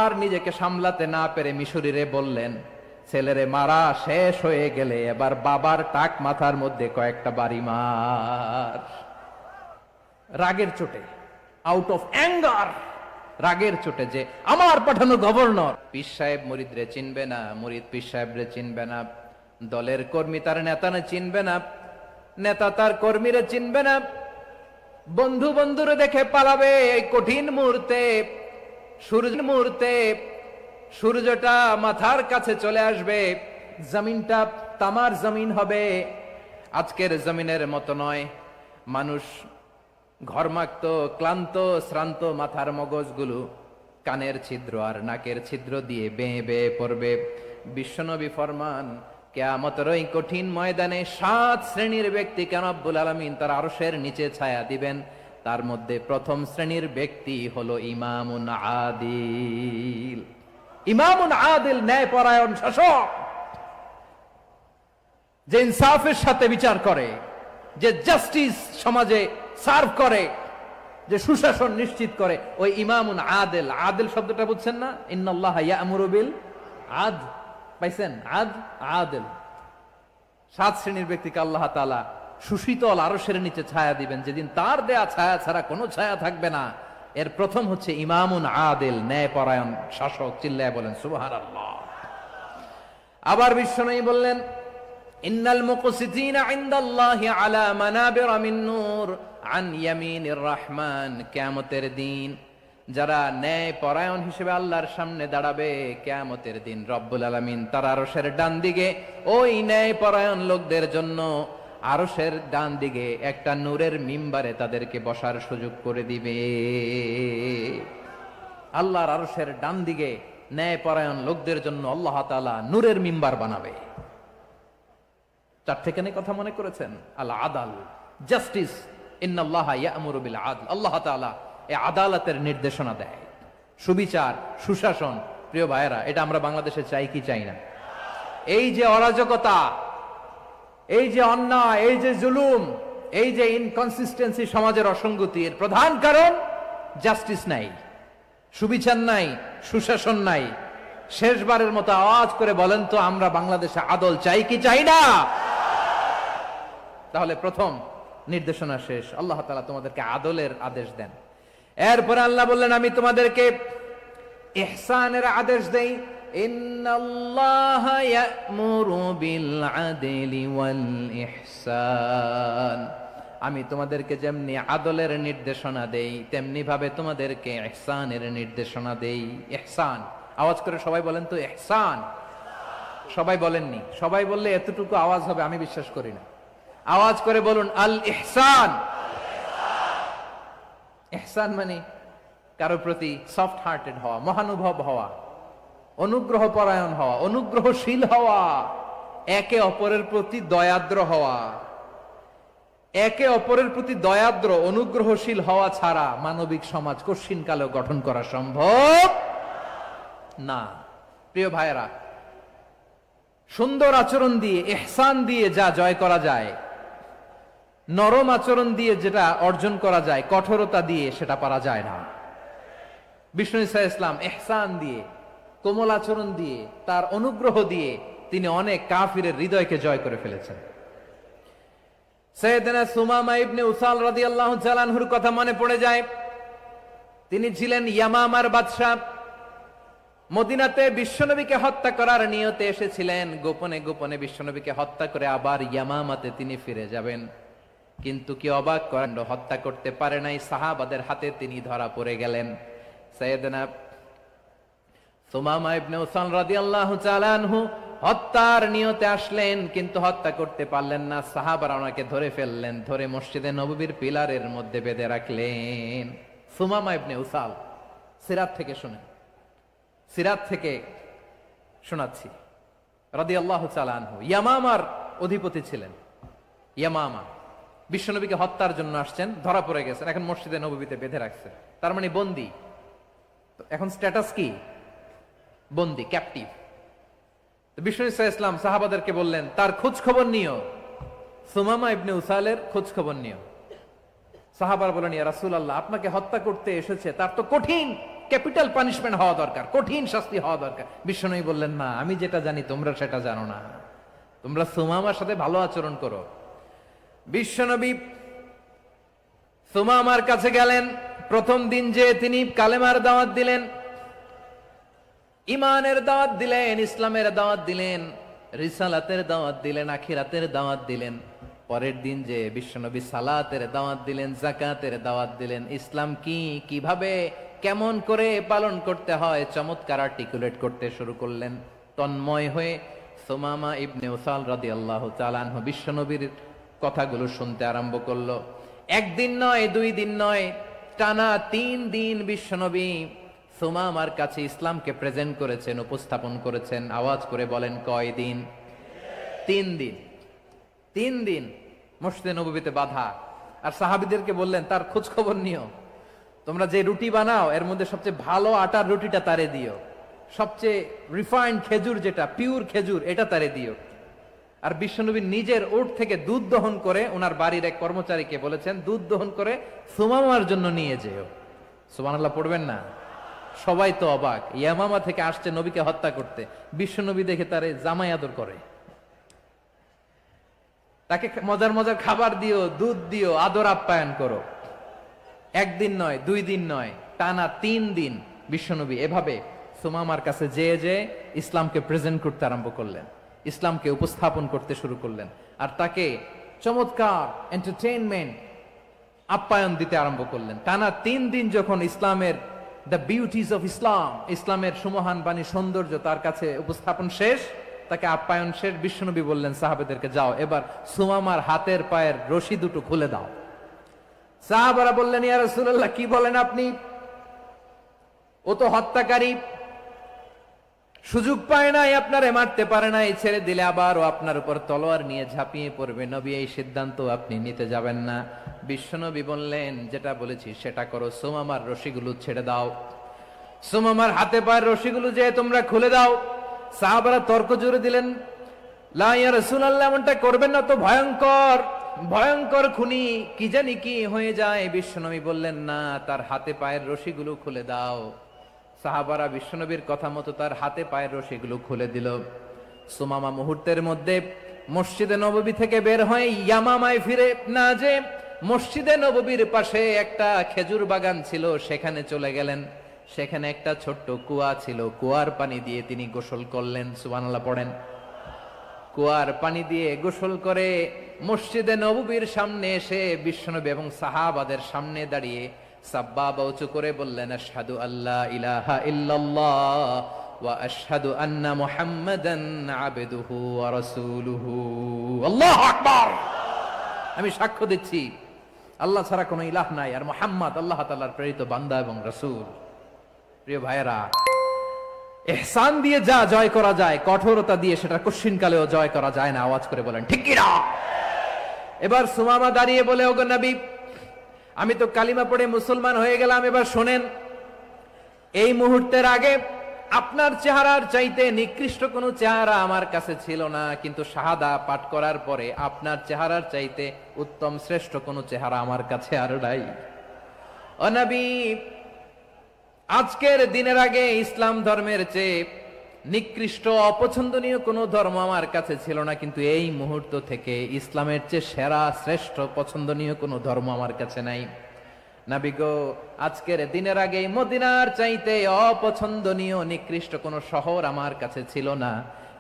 আর নিজেকে সামলাতে না পেরে মিশরিরে বললেন, ছেলেরে মারা শেষ হয়ে গেলে এবার বাবার টাক মাথার মধ্যে কয়েকটা বাড়ি মার। রাগের চোটে, আউট অফ অ্যাঙ্গার, রাগের চোটে, যে আমার পাঠানো গভর্নর। পীর সাহেব মুরিদরে চিনবে না, মুরিদ পীর সাহেবরে চিনবে না, দলের কর্মী তার নেতারে চিনবে না, নেতা তার কর্মীরে চিনবে না, বন্ধু বন্ধুরে দেখে পালাবে। এই কঠিন মুহূর্তে, সূর্যটা মাথার কাছে চলে আসবে, জমিনটা তামার জমিন হবে। আজকের জমিনের মতো নয়, মানুষ ঘর্মাক্ত, ক্লান্ত, শ্রান্ত মাথার মগজগুলো কানের ছিদ্র আর নাকের ছিদ্র দিয়ে বেয়ে বেয়ে পড়বে। বিশ্বনবী ফরমান, কিয়ামতের ওই কঠিন ময়দানে 7 শ্রেণীর ব্যক্তিকে রব্বুল আলামিন তার আরশের নিচে ছায়া দিবেন। তার মধ্যে প্রথম শ্রেণীর ব্যক্তি হলো ইমামুন আদিল। ইমামুন আদিল, ন্যায়পরায়ণ শাসক, যে ইনসাফের সাথে বিচার করে, যে জাস্টিস সমাজে সার্ভ করে, যে সুশাসন নিশ্চিত করে, ওই ইমামুন আদিল। আদিল শব্দটা বুঝছেন না? ইন্নাল্লাহা ইয়া'মুরু বিল আদল, পাইছেন? আদিল। 7 শ্রেণীর ব্যক্তিকে আল্লাহ তাআলা সুশীতল আরশের নিচে ছায়া দিবেন, যেদিন তার দেয়া ছায়া ছাড়া কোনো ছায়া থাকবে না। এর প্রথম হচ্ছে ইমামুন আদিল, ন্যায়পরায়ণ শাসক। চিল্লায় বলেন সুবহানাল্লাহ। আবার বিশ্বনবী বললেন, ইন্নাল মুকসিতিনা ইনদাল্লাহি আলা মানাবিরা মিন নূর আন ইয়ামিনির রহমান। কিয়ামতের দিন যারা ন্যায়পরায়ণ হিসেবে আল্লাহর সামনে দাঁড়াবে, কিয়ামতের দিন রব্বুল আলামিন তার আরশের ডান দিকে ওই ন্যায়পরায়ণ লোকদের জন্য আরশের ডান দিকে একটা নূরের মিম্বারে তাদেরকে বসার সুযোগ করে দিবে। আল্লাহর আরশের ডান দিকে ন্যায়পরায়ণ লোকদের জন্য আল্লাহ তাআলা নূরের মিম্বার বানাবে। 4টি কথা মনে করেছেন? আল আদাল, জাস্টিস। ইন্নাল্লাহা ইয়া'মুরু বিল আদল। আল্লাহ তাআলা এই আদালতের নির্দেশনা দেয়, সুবিচার, সুশাসন। প্রিয় ভাইয়েরা, এটা আমরা বাংলাদেশে চাই কি চাই না? এই যে অরাজকতা, এই যে অন্যায়, এই যে জুলুম, এই যে ইনকনসিস্টেন্সি, সমাজের অসঙ্গতি, এর প্রধান কারণ জাস্টিস নাই, সুবিচার নাই, সুশাসন নাই। শেষবারের মতো আওয়াজ করে বলেন তো, আমরা বাংলাদেশে আদল চাই কি চাই না? তাহলে প্রথম নির্দেশনা শেষ। আল্লাহ তাআলা তোমাদেরকে আদলের আদেশ দেন। এরপরে আল্লাহ বললেন, আমি তোমাদেরকে ইহসানের আদেশ দেই। ইন্নাল্লাহা ইয়া'মুরু বিল আদলি ওয়াল ইহসান। আমি তোমাদেরকে যেমনি আদলের নির্দেশনা দেই, তেমনি ভাবে তোমাদেরকে ইহসানের নির্দেশনা দেই। ইহসান, আওয়াজ করে সবাই বলেন তো, ইহসান। সবাই বলেননি? সবাই বললে এতটুকু আওয়াজ হবে আমি বিশ্বাস করি না। আওয়াজ করে বলুন, আল ইহসান। ইহসান মানে কারো প্রতি সফট হার্টেড হওয়া, মহানুভব হওয়া, অনুগ্রহ পরায়ণ হওয়া, অনুগ্রহশীল হওয়া, একে অপরের প্রতি দয়াদ্র হওয়া। একে অপরের প্রতি দয়াদ্র, অনুগ্রহশীল হওয়া ছাড়া মানবিক সমাজ কশিনকালেও গঠন করা সম্ভব না। প্রিয় ভাইয়েরা, সুন্দর আচরণ দিয়ে, ইহসান দিয়ে যা জয় করা যায়, নরম আচরণ দিয়ে যেটা অর্জন করা যায়, কঠোরতা দিয়ে সেটা পারা যায় না। বিষ্ণু ঈসা ইসলাম ইহসান দিয়ে, কোমল আচরণ দিয়ে, তার অনুগ্রহ দিয়ে তিনি অনেক কাফিরের হৃদয়কে জয় করে ফেলেছেন। সাইয়েদনা সুমামা ইবনে উসাল রাদিয়াল্লাহু তাআলা আনহুর কথা মনে পড়ে যায়। তিনি ছিলেন ইয়ামামার বাদশা। মদিনাতে বিশ্বনবীকে হত্যা করার নিয়তে এসেছিলেন, গোপনে গোপনে বিশ্বনবীকে হত্যা করে আবার ইয়ামামাতে তিনি ফিরে যাবেন। কিন্তু কি অবাক কাণ্ড, হত্যা করতে পারে নাই, সাহাবাদের হাতে তিনি ধরা পড়ে গেলেন। সাইয়েদনা সুমামা ইবনে উসাল রাদিয়াল্লাহু তাআলা আনহু হত্যার নিয়তে আসলেন, কিন্তু হত্যা করতে পারলেন না। সাহাবারা ওনাকে ধরে ফেললেন, ধরে মসজিদে নববীর পিলারের মধ্যে বেঁধে রাখলেন। সুমামা ইবনে উসাল, সিরাত থেকে শুনেন, সিরাত থেকে শোনাচ্ছি, রাদিয়াল্লাহু তাআলা আনহু ইয়ামামার অধিপতি ছিলেন। ইয়ামামা বিশ্বনবীকে হত্যার জন্য আসছেন, ধরা পড়ে গেছেন, এখন মসজিদে নববীতে বেঁধে রাখছে, তার মানে বন্দী। এখন স্ট্যাটাস কি? বন্দী, ক্যাপটিভ। বিষ্ণু ইসলাম সাহাবাদেরকে বললেন, তার খোঁজ খবর নিও, সুমামা ইবনে উসালের খোঁজ খবর নিও। সাহাবার বলেন, ইয়া রাসূলুল্লাহ, আপনাকে হত্যা করতে এসেছে, তার তো কঠিন ক্যাপিটাল পানিশমেন্ট হওয়া দরকার, কঠিন শাস্তি হওয়া দরকার। বিষ্ণু বললেন, না, আমি যেটা জানি তোমরা সেটা জানো না, তোমরা সুমামার সাথে ভালো আচরণ করো। বিশ্বনবী সুমামার কাছে গেলেন। প্রথম দিন যে তিনি কালেমার দাওয়াত দিলেন, ইমানের দাওয়াত দিলেন, ইসলামের দাওয়াত দিলেন, রিসালাতের দাওয়াত দিলেন, আখিরাতের দাওয়াত দিলেন। পরের দিন যে বিশ্বনবী সালাতের দাওয়াত দিলেন, যাকাতের দাওয়াত দিলেন, ইসলাম কি, কিভাবে, কেমন করে পালন করতে হয় চমৎকার আর্টিকুলেট করতে শুরু করলেন। তন্ময় হয়ে সুমামা ইবনে উসাল রাদিয়াল্লাহু তাআলা আনহু বিশ্বনবীর কথাগুলো শুনতে আরম্ভ করলো। একদিন নয়, 2 দিন নয়, টানা 3 দিন বিশ্বনবী সুমামার কাছে ইসলামকে প্রেজেন্ট করেছেন, উপস্থাপন করেছেন। আওয়াজ করে বলেন, কয় দিন? 3 দিন। 3 দিন মসজিদে নববীতে বাঁধা। আর সাহাবীদেরকে বললেন, তার খোঁজ খবর নিও, তোমরা যে রুটি বানাও এর মধ্যে সবচেয়ে ভালো আটার রুটিটা তারে দিও, সবচেয়ে রিফাইন্ড খেজুর, যেটা পিওর খেজুর, এটা তারে দিও। আর বিশ্বনবী নিজের ওট থেকে দুধ দহন করে ওনার বাড়ির এক কর্মচারীকে বলেছেন, দুধ দহন করে সুমামার জন্য নিয়ে যেও। সুবহানাল্লাহ পড়বেন না? সবাই তো অবাক, ইয়ামামা থেকে আসছে নবীকে হত্যা করতে, বিশ্বনবী দেখে তারে জামাই আদর করে, তাকে মজার মজার খাবার দিও, দুধ দিও, আদর আপ্যায়ন করো। একদিন নয়, 2 দিন নয়, টানা 3 দিন বিশ্বনবী এভাবে সুমামার কাছে যেয়ে যেয়ে ইসলামকে প্রেজেন্ট করতে আরম্ভ করলেন, ইসলামকে উপস্থাপন করতে শুরু করলেন। আর তাকে চমৎকার এন্টারটেইনমেন্ট, আপ্যায়ন দিতে আরম্ভ করলেন। টানা 3 দিন যখন ইসলামের দ্য বিউটিজ অফ ইসলাম, ইসলামের সুমহান বাণী, সৌন্দর্য তার কাছে উপস্থাপন শেষ, তাকে আপ্যায়ন শেষ, বিশ্বনবী বললেন সাহাবাদেরকে, যাও এবার সুমামার হাতের পায়ের রশি দুটো খুলে দাও। সাহাবারা বললেন, ইয়া রাসূলুল্লাহ, কি বলেন আপনি? ও তো হত্যাকারী, সুযোগ পায় নাই, আপনারে মারতে পারে নাই, ছেড়ে দিলে আবার ও আপনার উপর তলোয়ার নিয়ে ঝাঁপিয়ে পড়বে। নবী, এই সিদ্ধান্ত আপনি নিতে যাবেন না। বিশ্বনবী বললেন, যেটা বলেছি সেটা করো, সুমামার রশিগুলো ছেড়ে দাও, সুমামার হাতে পায়ের রশিগুলো যে তোমরা খুলে দাও। সাহাবারা তর্ক জুড়ে দিলেন, লা ইয়া রাসূলুল্লাহ, এমনটা করবেন না, তো ভয়ঙ্কর ভয়ঙ্কর খুনি, কি জানি কি হয়ে যায়। বিশ্বনবী বললেন, না, তার হাতে পায়ের রশিগুলো খুলে দাও। সাহাবারা বিশ্বনবীর কথা মতো তার হাতে পায়ের রশিগুলো খুলে দিল। সুমামা মুহূর্তের মধ্যে মসজিদে নববী থেকে বের হয়ে ইয়ামামায় ফিরে না যে মসজিদে নববীর পাশে একটা খেজুর বাগান ছিল, সেখানে চলে গেলেন। সেখানে একটা ছোট্ট কুয়া ছিল, কুয়ার পানি দিয়ে তিনি গোসল করলেন। সুবহানাল্লাহ পড়েন। কুয়ার পানি দিয়ে গোসল করে মসজিদে নববীর সামনে এসে বিশ্বনবী এবং সাহাবাদের সামনে দাঁড়িয়ে সাব্বাবা উঁচু করে বললেন, আশহাদু আল্লা ইলাহা ইল্লাল্লাহ ওয়া আশহাদু আন্না মুহাম্মাদান আবদুহু ওয়া রাসূলুহু। আল্লাহু আকবার। আমি সাক্ষ্য দিচ্ছি আল্লাহ ছাড়া কোনো ইলাহ নাই, আর মুহাম্মদ আল্লাহ তাআলার প্রেরিত বান্দা এবং রাসূল। প্রিয় ভাইয়েরা, ইহসান দিয়ে যা জয় করা যায়, কঠোরতা দিয়ে সেটা কঠিনকালেও জয় করা যায় না। আওয়াজ করে বলেন, ঠিক কি না? এবার সুমামা দাঁড়িয়ে বলে, ওগো নবী, আমি তো কালিমা পড়ে মুসলমান হয়ে গেলাম, এবার শোনেন, এই মুহূর্তের আগে আপনার চেহারার চাইতে নিকৃষ্ট কোনো চেহারা আমার কাছে ছিল না, কিন্তু শাহাদা পাঠ করার পরে আপনার চেহারার চাইতে উত্তম শ্রেষ্ঠ কোনো চেহারা আমার কাছে আর নাই। ও নবী, আজকের দিনের আগে ইসলাম ধর্মের চেয়ে নিকৃষ্ট অপছন্দনীয় কোনো ধর্ম আমার কাছে ছিল না, কিন্তু এই মুহূর্ত থেকে ইসলামের চেয়ে সেরা শ্রেষ্ঠ পছন্দনীয় কোনো ধর্ম আমার কাছে নাই। নবী গো, আজকের দিনের আগে মদিনার চাইতে অপছন্দনীয় নিকৃষ্ট কোন শহর আমার কাছে ছিল না,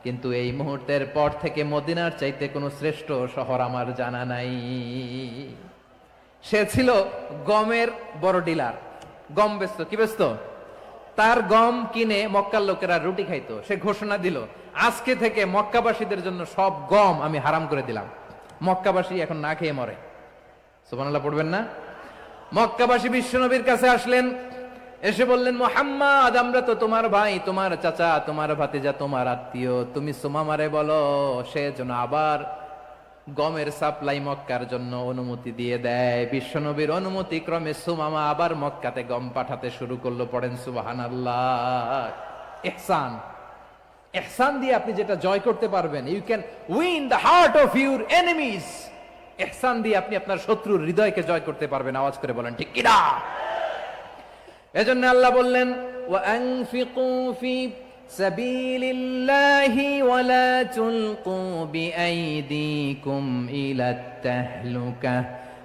কিন্তু এই মুহূর্তের পর থেকে মদিনার চাইতে কোনো শ্রেষ্ঠ শহর আমার জানা নাই। সে ছিল গমের বড় ডিলার, গম বেচতো। কি বেচতো? তার গম কিনে মক্কার লোকেরা রুটি খাইতো। সে ঘোষণা দিল, আজকে থেকে মক্কাবাসীদের জন্য সব গম আমি হারাম করে দিলাম, মক্কাবাসী এখন না খেয়ে মরে। সুবহানাল্লাহ পড়বেন না? মক্কাবাসী বিশ্বনবীর কাছে আসলেন, এসে বললেন, মুহাম্মদ, আমরা তো তোমার ভাই, তোমার চাচা, তোমার ভাতিজা, তোমার আত্মীয়, তুমি সুমামারে বলো সে যেন আবার গমের সাপ্লাই মক্কার জন্য অনুমতি দিয়ে দেয়। বিশ্বনবীর অনুমতি ক্রমে সুমামা আবার মক্কাতে গম পাঠাতে শুরু করলো। পড়েন সুবহানাল্লাহ। ইহসান, ইহসান দিয়ে আপনি যেটা জয় করতে পারবেন, you can win the heart of your enemies. ইহসান দিয়ে আপনি আপনার শত্রুর হৃদয়কে জয় করতে পারবেন। আওয়াজ করে বলেন ঠিক কিনা? এজন্য আল্লাহ বললেন, ওয়ানফিকু ফি সাবিলিল্লাহি ওয়ালা তুলকু বিআইদিকুম ইলাত তাহলুকা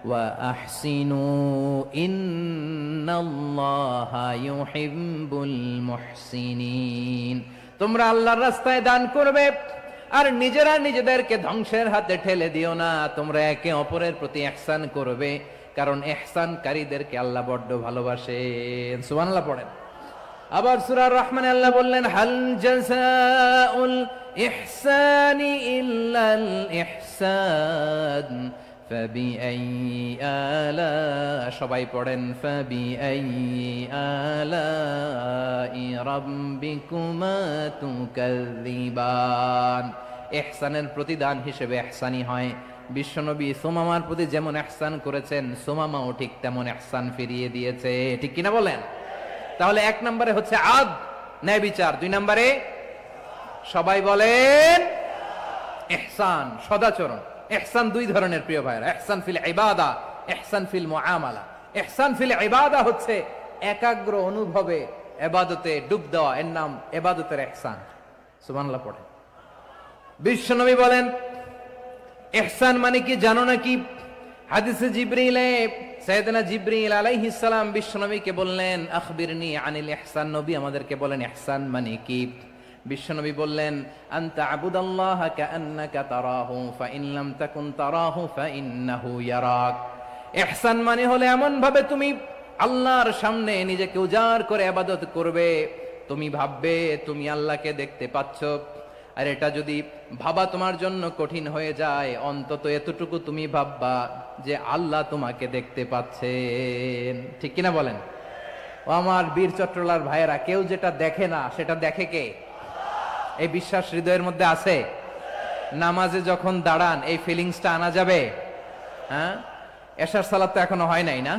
ওয়া আহসিনু ইন্নাল্লাহা ইউহিব্বুল মুহসিনিন। তোমরা আল্লাহর রাস্তায় দান করবে আর নিজেরা নিজেদেরকে ধ্বংসের হাতে ঠেলে দিও না। তোমরা একে অপরের প্রতি ইহসান করবে, কারণ ইহসানকারীদেরকে আল্লাহ বড্ড ভালোবাসেন। সুবহানাল্লাহ পড়েন। আবার সূরা রহমানে আল্লাহ বললেন, হাল জাযাউল ইহসানি ইল্লাল ইহসান ফাবিআইয়ি আলা, সবাই পড়েন, ফাবিআইয়ি আলাই রাব্বিকুমা তুকাযযিবান। ইহসানের প্রতিদান হিসেবে ইহসানই হয়। বিশ্বনবী সুমামার প্রতি যেমন ইহসান করেছেন, সুমামাও ঠিক তেমন ইহসান ফিরিয়ে দিয়েছে। ঠিক কিনা বলেন? তাহলে এক নম্বরে হচ্ছে আদ, ন্যায় বিচার। দুই নম্বরে সবাই বলেন ইহসান, সদাচরণ। ইহসান দুই ধরনের প্রিয় ভাইরা, ইহসান ফিল ইবাদা, ইহসান ফিল মুআমালা। ইহসান ফিল ইবাদা হচ্ছে একাগ্র অনুভবে ইবাদতে ডুব দেওয়া, এর নাম ইবাদতের ইহসান। সুবহানাল্লাহ পড়ে। বিশ্বনবী বলেন ইহসান মানে কি জানো নাকি? হাদিসে জিবরিলে সাইয়েদনা জিবরিল আলাইহিস সালাম বিশ্বনবীকে বললেন, আখবিরনি আনিল ইহসান। নবী আমাদেরকে বলেন ইহসান মানে কি? বিশ্বনবী বললেন, আনতা আবুদাল্লাহ কাআন্নাকা তারাহু ফাইন লাম তাকুন তারাহু ফাইন্নাহু ইয়ারাক। ইহসান মানে হলো এমন ভাবে তুমি আল্লাহর সামনে নিজেকে উজাড় করে ইবাদত করবে, তুমি ভাববে তুমি আল্লাহকে দেখতে পাচ্ছ। আর এটা যদি ভাবা তোমার জন্য কঠিন হয়ে যায়, অন্তত এতটুকু তুমি ভাববা যে আল্লাহ তোমাকে দেখতে পাচ্ছেন। ঠিক কিনা বলেন? ও আমার বীর চট্টলার ভাইয়েরা, কেউ যেটা দেখে না সেটা দেখে কে? এই বিশ্বাস হৃদয়ের মধ্যে আছে? নামাজে যখন দাঁড়ান এই ফিলিংসটা আনা যাবে? হ্যাঁ, এশার সালাত তো এখনো হয় নাই না?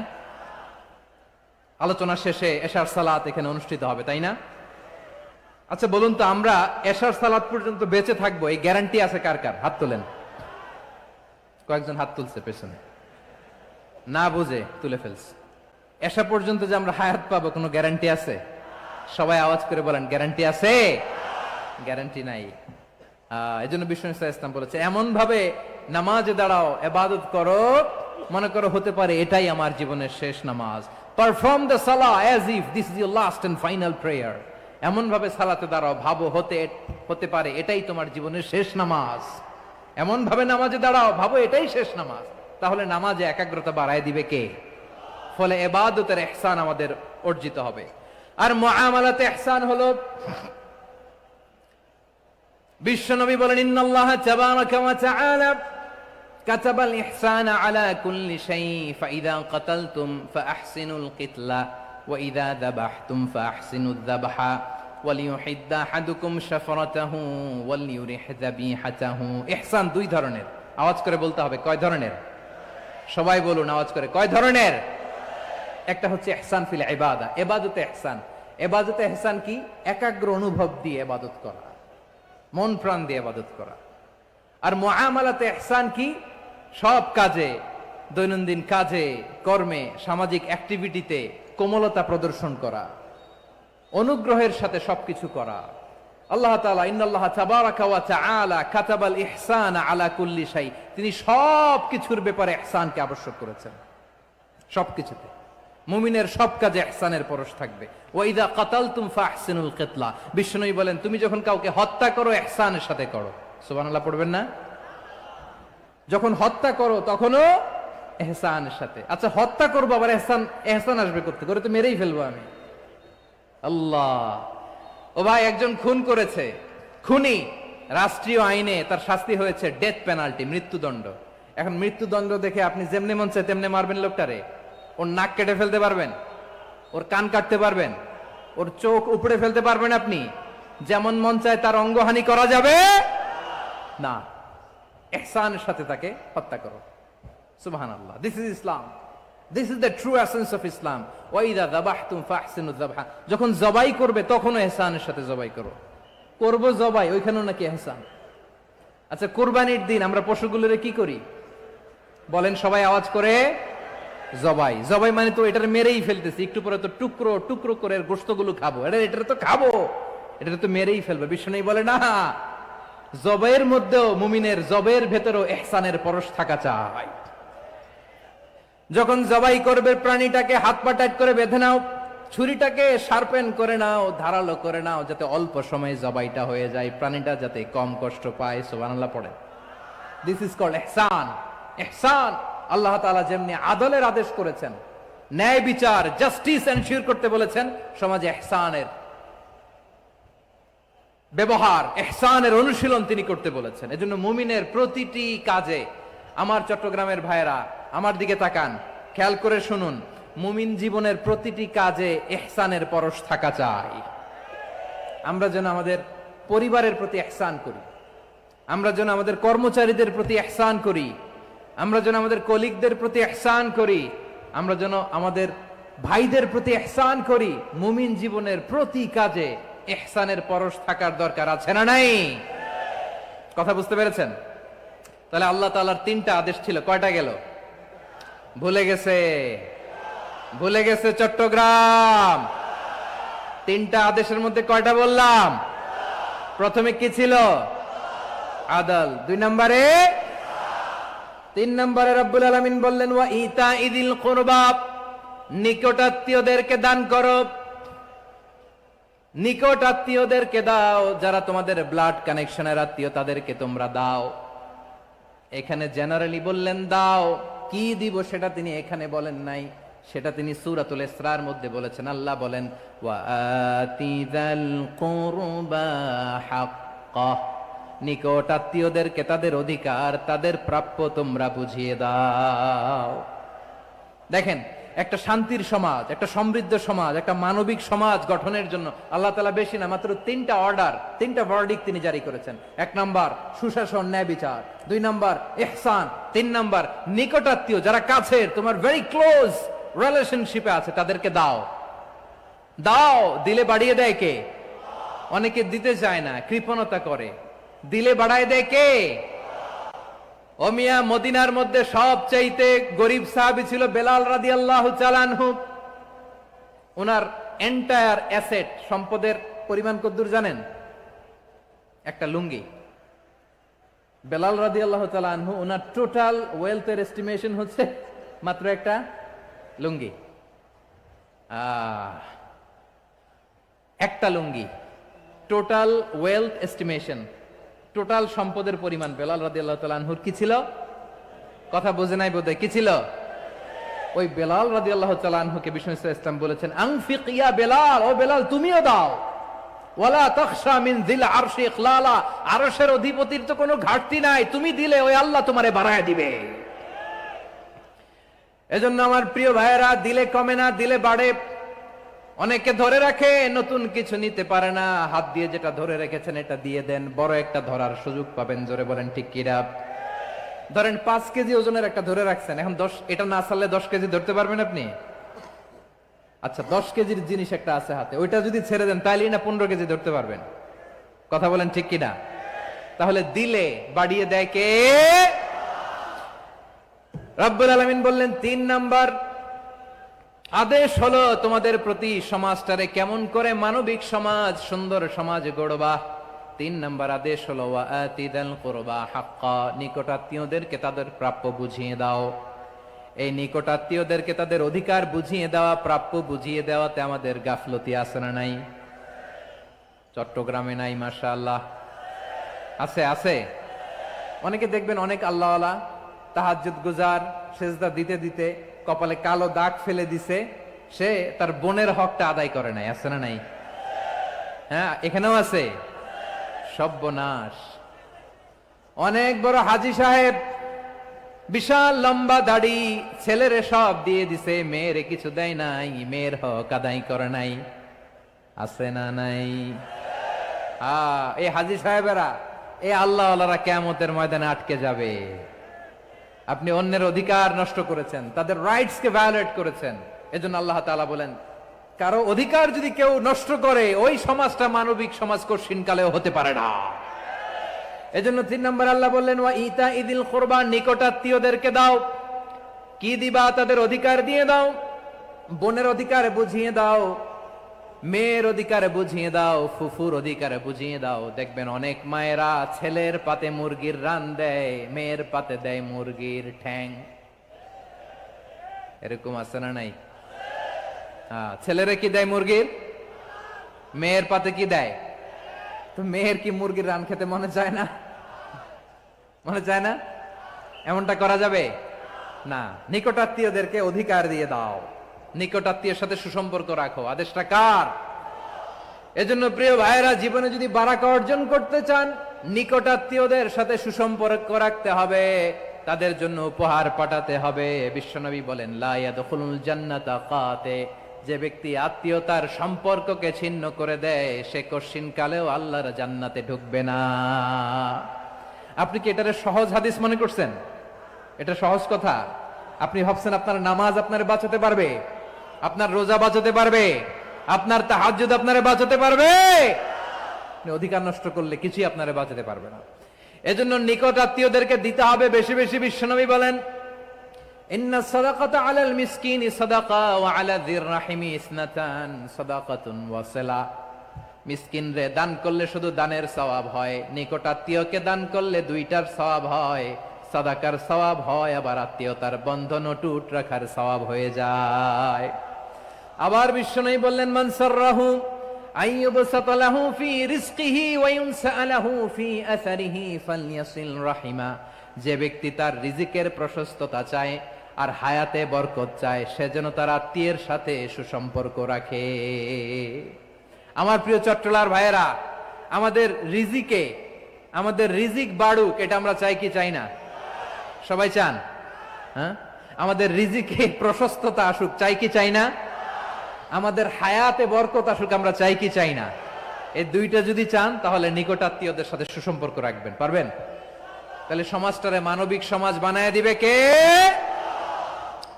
আলোচনা শেষে এশার সালাত এখানে অনুষ্ঠিত হবে, তাই না? আচ্ছা বলুন তো, আমরা এশার সালাত পর্যন্ত বেঁচে থাকবো এই গ্যারান্টি আছে কার কার? হাত তোলেন। কয়েকজন হাত তুলছে পেছনে, না বুঝে তুলে ফেলছে। এশা পর্যন্ত যে আমরা হায়াত পাবো কোনো গ্যারান্টি আছে? সবাই আওয়াজ করে বলেন, গ্যারান্টি আছে? গ্যারান্টি নাই। এজন্য বিষ্ণু ইসলাম বলেছে, এমন ভাবে নামাজে দাঁড়াও, ইবাদত করো, মনে করো হতে পারে এটাই আমার জীবনের শেষ নামাজ। Perform the salah as if this is your last and final prayer. এমন ভাবে সালাতে দাঁড়াও, ভাবো হতে পারে এটাই তোমার জীবনের শেষ নামাজ। এমন ভাবে নামাজে দাঁড়াও, ভাবো এটাই শেষ নামাজ। তাহলে নামাজে একাগ্রতা বাড়ায় দিবে কে? ফলে ইবাদতের ইহসান আমাদের অর্জিত হবে। আর মুআমালাতে ইহসান হলো, বিশ্বনবী বলেন, ইন্নাল্লাহা তাবারাকা ওয়া তাআলা কাতাবাল ইহসানা আলা কুল্লি শাই ফাইযা কাতালতুম ফাআহসিনুল কিতলা ওয়া ইযা যাবাহতুম ফাআহসিনুয যাবহা ওয়ালিয়ুহিদ্দা আহাদুকুম শাফরাতাহু ওয়ালিয়ুরিহ যাবিহাতাহু। ইহসান দুই ধরনের। আওয়াজ করে বলতে হবে, কয় ধরনের? সবাই বলুন আওয়াজ করে, কয় ধরনের? একটা হচ্ছে ইহসান ফিল ইবাদা, ইবাদতে ইহসান। ইবাদতে ইহসান কি? একাগ্র অনুভব দিয়ে ইবাদত করা, মন প্রাণ দিয়ে ইবাদত করা। আর মুআমালাতে ইহসান কি? সব কাজে, দৈনন্দিন কাজে, কর্মে, সামাজিক অ্যাক্টিভিটিতে কোমলতা প্রদর্শন করা, অনুগ্রহের সাথে সবকিছু করা। আল্লাহ তাআলা ইন্নাল্লাহা তাবারাকা ওয়া তাআলা কাতাবাল ইহসানা আলা কুল্লি শাই, তিনি সব কিছুর ব্যাপারে ইহসানকে আবশ্যক করেছেন, সবকিছুতে। মুমিনের সব কাজে ইহসানের পরশ থাকবে। ওয়াইদা কাতালতুম ফাহসিনুল কিতলা, বিষ্ণুই বলেন তুমি যখন কাউকে হত্যা করো ইহসানের সাথে করো। সুবহানাল্লাহ পড়বেন না? যখন হত্যা করো তখনও ইহসানের সাথে। আচ্ছা হত্যা করবো আবার ইহসান আসবে করতে করে তো মেরেই ফেলবো আমি। আল্লাহ, ও ভাই একজন খুন করেছে, খুনি রাষ্ট্রীয় আইনে তার শাস্তি হয়েছে ডেথ পেনাল্টি, মৃত্যুদণ্ড। এখন মৃত্যুদণ্ড দেখে আপনি যেমনি মন চায় তেমনি মারবেন লোকটারে? ওর নাক কেটে ফেলতে পারবেন? ওর কান কাটতে পারবেন? ওর চোখ উপড়ে ফেলতে পারবেন আপনি? যেমন মন চায় তার অঙ্গহানি করা যাবে না। ইহসানের সাথে তাকে হত্যা করো। সুবহানাল্লাহ, this is Islam, this is the true essence of Islam. ওয়াইদা যাবাহতুম ফাহসিনুয যাবহা, যখন জবাই করবে তখনও ইহসানের সাথে জবাই করো। করব জবাই, ওইখানেও নাকি ইহসান। আচ্ছা কুরবানির দিন আমরা পশুগুলোরে কি করি বলেন সবাই আওয়াজ করে? জবাই। জবাই মানে তো এটার মেরেই ফেলতেছি, একটু পরে তো টুকরো টুকরো করে গোশতগুলো খাবো, এটা তো খাবো, এটা তো মেরেই ফেলবে। বিষ্ণু বলে না, জবাইয়ের মধ্যেও মুমিনের জবের ভেতরেও ইহসানের পরশ থাকা চাই। যখন জবাই করবে প্রাণীটাকে হাত পা টাইট করে বেঁধে নাও, ছুরিটাকে শার্পেন করে নাও, ধারালো করে নাও, যাতে অল্প সময়ে জবাইটা হয়ে যায়, প্রাণীটা যাতে কম কষ্ট পায়। সুবহানাল্লাহ পড়ে। দিস ইজ কল্ড ইহসান। ইহসান আল্লাহ তাআলা যেমনি আদলের আদেশ করেছেন, ন্যায় বিচার জাস্টিস এনশিওর করতে বলেছেন, সমাজে ইহসানের ব্যবহার, ইহসানের অনুশীলন তিনি করতে বলেছেন। এজন্য মুমিনের প্রতিটি কাজে, আমার চট্টগ্রামের ভাইয়েরা আমার দিকে তাকান, খেয়াল করে শুনুন, মুমিন জীবনের প্রতিটি কাজে ইহসানের পরশ থাকা চাই। আমরা যেন আমাদের পরিবারের প্রতি ইহসান করি, আমরা যেন আমাদের কর্মচারীদের প্রতি ইহসান করি, আমরা যেন আমাদের কলিগদের প্রতি ইহসান করি, আমরা যেন আমাদের ভাইদের প্রতি ইহসান করি। মুমিন জীবনের প্রতি কাজে ইহসানের পরশ থাকার দরকার আছে না নাই? কথা বুঝতে পেরেছেন? তাহলে আল্লাহ তাআলার তিনটা আদেশ ছিল, কয়টা গেল? ভুলে গেছে, ভুলে গেছে চট্টগ্রাম। তিনটা আদেশের মধ্যে কয়টা বললাম? প্রথমে কি ছিল? আদল। 2 নম্বরে, 3 নম্বরে রব্বুল আলামিন বললেন ওয়া ইতাইদিল কুরবা, নিকটাত্মীয়দেরকে দান করো। নিকট আত্মীয়দেরকে দাও, যারা তোমাদের ব্লাড কানেকশনের আত্মীয় তাদেরকে তোমরা দাও। এখানে জেনারেলি বললেন দাও, কি দিব সেটা তিনি এখানে বলেন নাই, সেটা তিনি সূরাতুল ইসরার মধ্যে বলেছেন। আল্লাহ বলেন ওয়া আতিযাল কুরবা হাক্কা, নিকট আত্মীয়দেরকে তাদের অধিকার, তাদের প্রাপ্য তোমরা বুঝিয়ে দাও। দেখেন, একটা শান্তির সমাজ, একটা সমৃদ্ধ সমাজ, একটা মানবিক সমাজ গঠনের জন্য আল্লাহ তাআলা বেশি না, মাত্র 3টা অর্ডার, 3টা ভার্ডিক্ট তিনি জারি করেছেন। 1 নাম্বার সুশাসন, ন্যায় বিচার। 2 নাম্বার ইহসান। 3 নাম্বার নিকটাত্মীয়, যারা কাছের, তোমার ভেরি ক্লোজ রিলেশনশিপে আছে, তাদেরকে দাও। দাও, দিলে বাড়িয়ে দেয় কে? অনেকে দিতে চায় না, কৃপণতা করে। দিলে বাড়ায় দেয় কে? ও মিয়া, মদিনার মধ্যে সবচাইতে গরিব সাহাবী ছিল বেলাল রাদিয়াল্লাহু তাআলা আনহু। ওনার এন্টায়ার অ্যাসেট, সম্পদের পরিমাণ কতদূর জানেন? একটা লুঙ্গি। বেলাল রাদিয়াল্লাহু তাআলা আনহু, ওনার টোটাল ওয়েলথের এস্টিমেশন হচ্ছে মাত্র একটা লুঙ্গি। একটা লুঙ্গি, টোটাল ওয়েলথ এস্টিমেশন, টোটাল সম্পদের পরিমাণ বেলাল রাদিয়াল্লাহু তাআলা আনহুর কি ছিল? কথা বোঝে নাই বোধহয়, কি ছিল? ওই বেলাল রাদিয়াল্লাহু তাআলা আনহুকে বিষ্ণু ইসলাম বলেছেন আনফিক ইয়া বেলাল, ও বেলাল তুমিও দাও। ওয়ালা তাখশা মিন যিল আরশি ইখলালা, আরশের অধিপতির তো কোনো ঘাটতি নাই, তুমি দিলে ওই আল্লাহ তোমারে বাড়ায় দিবে। এজন্য আমার প্রিয় ভাইয়েরা, দিলে কমে না, দিলে বাড়ে। অনেকে ধরে রাখে, নতুন কিছু নিতে পারে না, হাত দিয়ে যেটা ধরে রেখেছেন এটা দিয়ে দেন, বড় একটা ধরার সুযোগ পাবেন। জোরে বলেন ঠিক কিনা? ধরেন 5 কেজি ওজনের একটা ধরে রাখছেন, এখন 10, এটা না ছাড়লে 10 কেজি ধরতে পারবেন আপনি? আচ্ছা 10 কেজির জিনিস একটা আছে হাতে, ওইটা যদি ছেড়ে দেন তাইলে না 15 কেজি ধরতে পারবেন? কথা বলেন ঠিক কিনা? তাহলে দিলে বাড়িয়ে দেয় কে? রব্বুল আলামিন বললেন 3 নাম্বার আদেশ হলো তোমাদের প্রতি সমাজটারে কেমন করে মানবিক সমাজ, সুন্দর সমাজ গড়বা। 3 নাম্বার আদেশ হলো ওয়া আতিদাল কুরবা হাক্কা, নিকটাত্মীয়দেরকে তাদের প্রাপ্য বুঝিয়ে দাও। এই নিকটাত্মীয়দেরকে তাদের অধিকার বুঝিয়ে দেওয়া, প্রাপ্য বুঝিয়ে দেওয়াতে আমাদের গাফলতি আছে না নাই? চট্টগ্রামে নাই? মাশাআল্লাহ আছে, আছে। অনেকে দেখবেন অনেক আল্লাহওয়ালা তাহাজ্জুদ গুজার, সেজদা দিতে দিতে কপালে কালো দাগ ফেলে দিছে, সে তার বোনের হকটা আদায় করে নাই। আছে না নাই? হ্যাঁ, এখানেও আছে। সর্বনাশ। অনেক বড় হাজী সাহেব, বিশাল লম্বা দাড়ি, ছেলেরে সব দিয়ে দিছে, মেয়েরে কিছু দেয় নাই, মেয়ের হক আদায় করে নাই। আছে না নাই? এই হাজী সাহেবেরা, এই আল্লাহওয়ালারা কিয়ামতের ময়দানে আটকে যাবে। আপনি অন্যের অধিকার নষ্ট করেছেন, তাদের রাইটস কে ভায়োলেট করেছেন। এজন্য আল্লাহ তাআলা বলেন, কারো অধিকার যদি কেউ নষ্ট করে, ওই সমাজটা মানবিক সমাজ কঠিনকালেও হতে পারে না। এজন্য 3 নম্বর আল্লাহ বললেন, ওয়া ইতা ইদিল কুরবা, নিকটাত্মীয়দেরকে দাও। কি দিবা? তাদের অধিকার দিয়ে দাও। বোনের অধিকার বুঝিয়ে দাও, মেয়ের অধিকার বুঝিয়ে দাও, ফুফুর অধিকার বুঝিয়ে দাও। দেখবেন অনেক মায়েরা ছেলের পাতে মুরগির রান দেয়, মেয়ের পাতে দেয় মুরগির ঠ্যাং। এরকম আছে না নাই? ছেলেরা কি দেয়? মুরগির। মেয়ের পাতে কি দেয়? তো মেয়ের কি মুরগির রান খেতে মনে চায় না? মনে চায় না? এমনটা করা যাবে না। নিকটাত্মীয়দেরকে অধিকার দিয়ে দাও, নিকটাত্মীয়ের সাথে সুসম্পর্ক রাখো। আদেশটা কার? এজন্য প্রিয় ভাইয়েরা, জীবনে যদি বারাকা অর্জন করতে চান, নিকটাত্মীয়দের সাথে সুসম্পর্ক রাখতে হবে, তাদের জন্য উপহার পাঠাতে হবে। বিশ্বনবী বলেন, লা ইয়াদখুলুল জান্নাতা কাতে, যে ব্যক্তি আত্মীয়তার সম্পর্ককে ছিন্ন করে দেয়, সে কশিনকালেও আল্লাহর জান্নাতে ঢুকবে না। আপনি কি এটারে সহজ হাদিস মনে করছেন? এটা সহজ কথা। আপনি ভাবছেন আপনার নামাজ আপনারে বাঁচাতে পারবে, আপনার রোজা বাঁচাতে পারবে, আপনার তাহাজ্জুদ আপনারে বাঁচাতে পারবে? অধিকার নষ্ট করলে কিছুই আপনারে বাঁচাতে পারবে না। এজন্য নিকট আত্মীয়দেরকে দিতে হবে বেশি বেশি। বিশ্বনবী বলেন, ইন্না সাদাকাতা আলাল মিসকিনি সাদাকা ওয়া আলা যির রাহিমি ইসনাতান সাদাকাতুন ওয়া সিলা। মিসকিনরে দান করলে শুধু দানের সওয়াব হয়, নিকট আত্মীয়কে দান করলে দুইটার সওয়াব হয়। সাদাকার সওয়াব হয়, আবার আত্মীয়তার বন্ধন অটুট রাখার সওয়াব হয়ে যায়। আবার বিশ্বনবী বললেন, মান সাররাহু আইয়ুবসাতা লাহু ফি রিজকিহি ওয়া ইউনসা লাহু ফি আসারিহি ফালইয়াসিল রাহিমা। যে ব্যক্তি তার রিজিকের প্রশস্ততা চায় আর হায়াতে বরকত চায়, সে যেন তার আত্মীয়ের সাথে সুসম্পর্ক রাখে। আমার প্রিয় চট্টলার ভাইয়েরা, আমাদের রিজিক বাড়ুক, এটা আমরা চাই কি চাই না? সবাই চান? হ্যাঁ, আমাদের রিজিকে প্রশস্ততা আসুক, চাই কি চাই না? আমাদের হায়াতে বরকত আসুক, আমরা চাই কি চাই না? এই দুইটা যদি চান, তাহলে নিকটাত্মীয়দের সাথে সুসম্পর্ক রাখবেন। পারবেন? তাহলে সমাজটারে মানবিক সমাজ বানায় দিবে কে?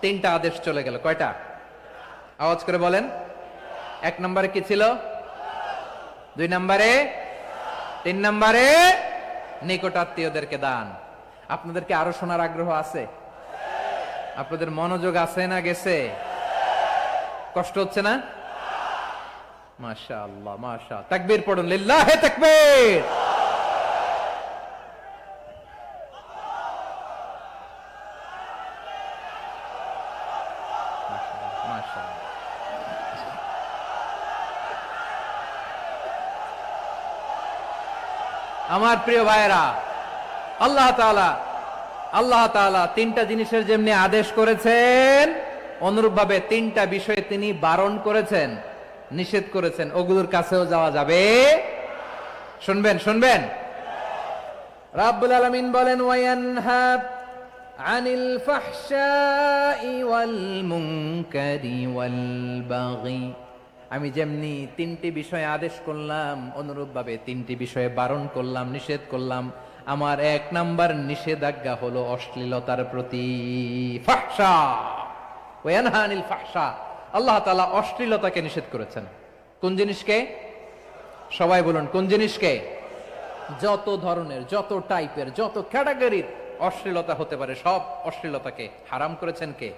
3টা আদেশ চলে গেল। কয়টা? আওয়াজ করে বলেন। 1 নম্বরে কি ছিল? 2 নম্বরে, 3 নম্বরে নিকটাত্মীয়দেরকে দান। আপনাদেরকে আরো শোনার আগ্রহ আছে? আপনাদের মনোযোগ আছে না গেছে? কষ্ট হচ্ছে না? মাশাআল্লাহ, মাশাআল্লাহ। তাকবীর পড়ুন, লিল্লাহে তাকবীর। আমার প্রিয় ভাইয়েরা, আল্লাহ তাআলা 3টা জিনিসের যেমনি আদেশ করেছেন, অনুরূপ ভাবে 3টা বিষয়ে তিনি বারণ করেছেন, নিষেধ করেছেন। ওগুলোর কাছেও যাওয়া যাবে। শুনবেন। রাব্বুল আলামিন বলেন, ওয়ায়ানহা আনিল ফাহশাই ওয়াল মুনকারি ওয়াল বাগি। আমি যেমনি 3টি বিষয়ে আদেশ করলাম, অনুরূপ ভাবে 3টি বিষয়ে বারণ করলাম, নিষেধ করলাম। আমার 1 নাম্বার নিষেধাজ্ঞা হলো অশ্লীলতার প্রতি। ফাহশা, ওয়ায়ানহা আনিল ফাহশা। আল্লাহ তাআলা অশ্লীলতাকে নিষেধ করেছেন। কোন জিনিসকে? সবাই বলুন, কোন জিনিসকে? যত ধরনের, যত টাইপের, যত ক্যাটাগরির অশ্লীলতা হতে পারে, সব অশ্লীলতাকে হারাম করেছেন কে?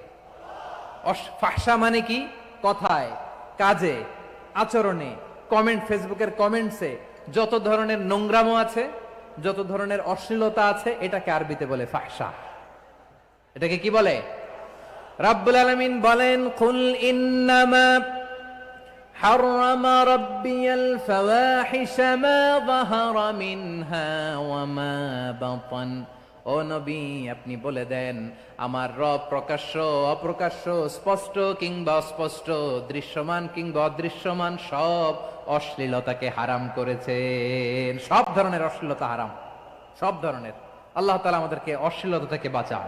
ফাহশা মানে কি? কথায়, কাজে, আচরণে, কমেন্ট, ফেসবুকের কমেন্টসে যত ধরনের নোংরামো আছে, যত ধরনের অশ্লীলতা আছে, এটাকে আরবিতে বলে ফাহশা। এটাকে কি বলে? রাব্বুল আলামিন বলেন, কুল ইন্নামা হাররামা রাব্বিয়াল ফাওয়াহিশা মা যাহারা মিনহা ওয়া মা বাতান। ও নবী, আপনি বলে দেন, আমার রব প্রকাশ্য অপ্রকাশ্য, স্পষ্ট কিংবা অস্পষ্ট, দৃশ্যমান কিংবা অদৃশ্যমান সব অশ্লীলতাকে হারাম করেছেন। সব ধরনের অশ্লীলতা হারাম, সব ধরনের। আল্লাহ তাআলা আমাদেরকে অশ্লীলতা থেকে বাঁচান,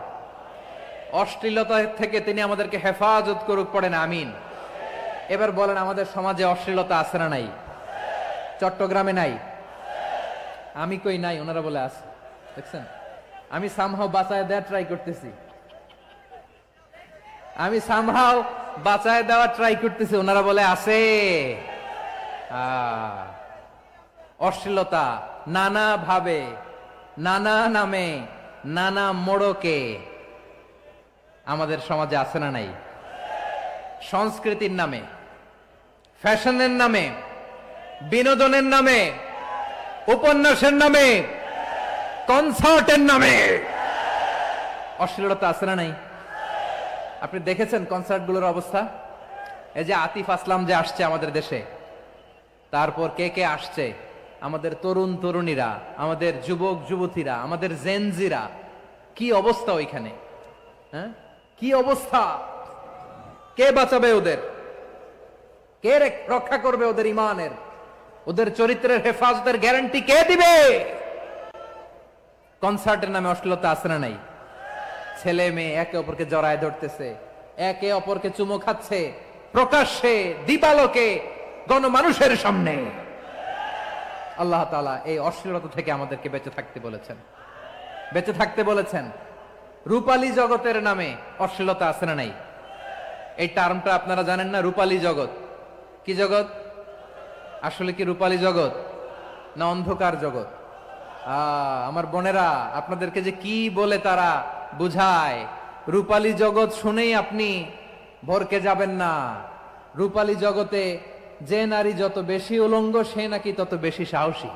অশ্লীলতা থেকে তিনি আমাদেরকে হেফাজত করুক, পড়েন আমিন। এবার বলেন, আমাদের সমাজে অশ্লীলতা আছে না নাই? চট্টগ্রামে নাই? আমি কই নাই, ওনারা বলে আছে। দেখছেন, আমি সামহাও বাঁচায় দেওয়া ট্রাই করতেছি, আমি সামহাও বাঁচায় দেওয়া ট্রাই করতেছি, ওনারা বলে আছে। অশ্লীলতা নানা ভাবে, নানা নামে, নানা মোড়কে আমাদের সমাজে আছে না নাই? সংস্কৃতির নামে, ফ্যাশনের নামে, বিনোদনের নামে, উপন্যাসের নামে, কনসার্টের নামে অশ্লীলতা আছে না নাই? আপনি দেখেছেন কনসার্টগুলোর অবস্থা? এই যে আতিফ আসলাম যে আসছে আমাদের দেশে, তারপর কে কে আসছে, আমাদের তরুণ তরুণীরা, আমাদের যুবক যুবতীরা, আমাদের জেনজিরা, কি অবস্থা ওইখানে? হ্যাঁ, কি অবস্থা? কে বাঁচাবে ওদের? কে রক্ষা করবে ওদের ইমানের, ওদের চরিত্রের হেফাজতের গ্যারান্টি কে দিবে? কনসার্টের নামে অশ্লীলতা আছে না নাই? ছেলে মেয়ে একে অপরকে জড়ায় ধরতেছে, একে অপরকে চুমো খাচ্ছে, প্রকাশ্যে দিবালোকে গণমানুষের সামনে। আল্লাহ তাআলা এই অশ্লীলতা থেকে আমাদেরকে বেঁচে থাকতে বলেছেন, বেঁচে থাকতে বলেছেন। রূপালী জগতের নামে অশ্লীলতা আছে না নাই? এই টার্মটা আপনারা জানেন না? রূপালী জগৎ কি জগৎ? আসলে কি রূপালী জগৎ না অন্ধকার জগৎ? আমার বোনেরা, আপনাদেরকে যে কি বলে তারা বুঝায়, রূপালী জগৎ শুনেই আপনি ভরকে যাবেন না। রূপালী জগতে যে নারী যত বেশি উলঙ্গ, সে নাকি তত বেশি সাহসী।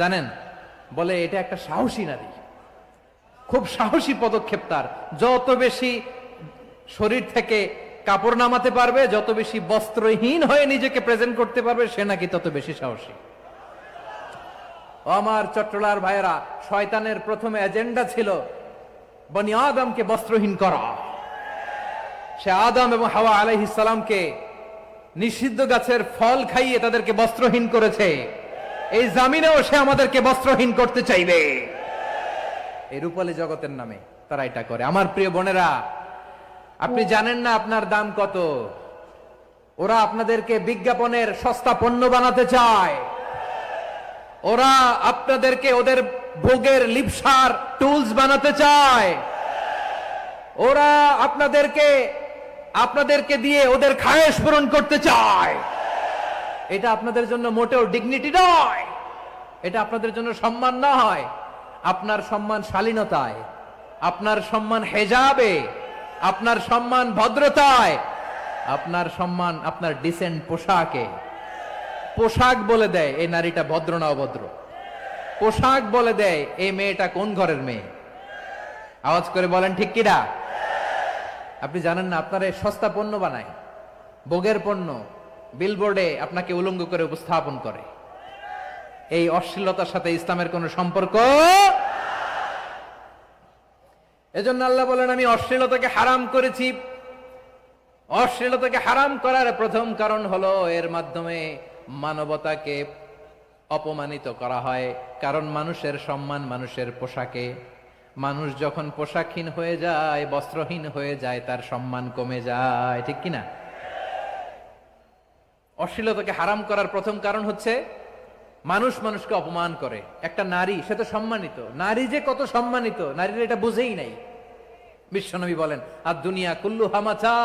জানেন, বলে এটা একটা সাহসী নারী, খুব সাহসী পদক্ষেপ তার। যত বেশি শরীর থেকে কাপড় নামাতে পারবে, যত বেশি বস্ত্রহীন হয়ে নিজেকে প্রেজেন্ট করতে পারবে, সে নাকি তত বেশি সাহসী। আমার চট্টলার ভাইয়েরা, শয়তানের প্রথমে এজেন্ডা ছিল বনি আদমকে বস্ত্রহীন করা। সে আদম এবং হাওয়া আলাইহিস সালামকে নিষিদ্ধ গাছের ফল খাইয়ে তাদেরকে বস্ত্রহীন করেছে। এই জামিনেও সে আমাদেরকে বস্ত্রহীন করতে চাইবে। এই রূপালী জগতের নামে তারা এটা করে। আমার প্রিয় বোনেরা, আপনি জানেন না আপনার দাম কত। ওরা আপনাদেরকে বিজ্ঞাপনের সস্তা পণ্য বানাতে চায়। ওরা আপনাদেরকে ওদের ভোগের লিপসার টুলস বানাতে চায়। ওরা আপনাদেরকে দিয়ে ওদের খায়েশ পূরণ করতে চায়। এটা আপনাদের জন্য মোটেও ডিগনিটি নয়, এটা আপনাদের জন্য সম্মান নয়। আপনার সম্মান শালীনতায়, আপনার সম্মান হেজাবে, আপনার সম্মান ভদ্রতায়, আপনার সম্মান আপনার ডিসেন্ট পোশাকে। পোশাক বলে দেয় এই নারীটা ভদ্র না অভদ্র। পোশাক বলে দেয় এই মেয়েটা কোন ঘরের মেয়ে। আওয়াজ করে বলেন ঠিক কিনা? আপনি জানেন না, আপনার এই সস্তা পণ্য বানায়, ভোগের পণ্য, বিলবোর্ডে আপনাকে উলঙ্গ করে উপস্থাপন করে। এই অশ্লীলতার সাথে ইসলামের কোন সম্পর্ক। এজন্য আল্লাহ বলেন, আমি অশ্লীলতাকে হারাম করেছি। অশ্লীলতাকে হারাম করার প্রথম কারণ হলো এর মাধ্যমে মানবতাকে অপমানিত করা হয়। কারণ মানুষের সম্মান মানুষের পোশাকে। মানুষ যখন পোশাকহীন হয়ে যায়, বস্ত্রহীন হয়ে যায়, তার সম্মান কমে যায়। ঠিক কিনা? অশ্লীলতাকে হারাম করার প্রথম কারণ হচ্ছে মানুষ মানুষকে অপমান করে। একটা নারী, সে তো সম্মানিত, নারী যে কত সম্মানিত নারীরা এটা বুঝেই নাই। বিশ্বনবী বলেন, আর দুনিয়া কুল্লুহা মাতা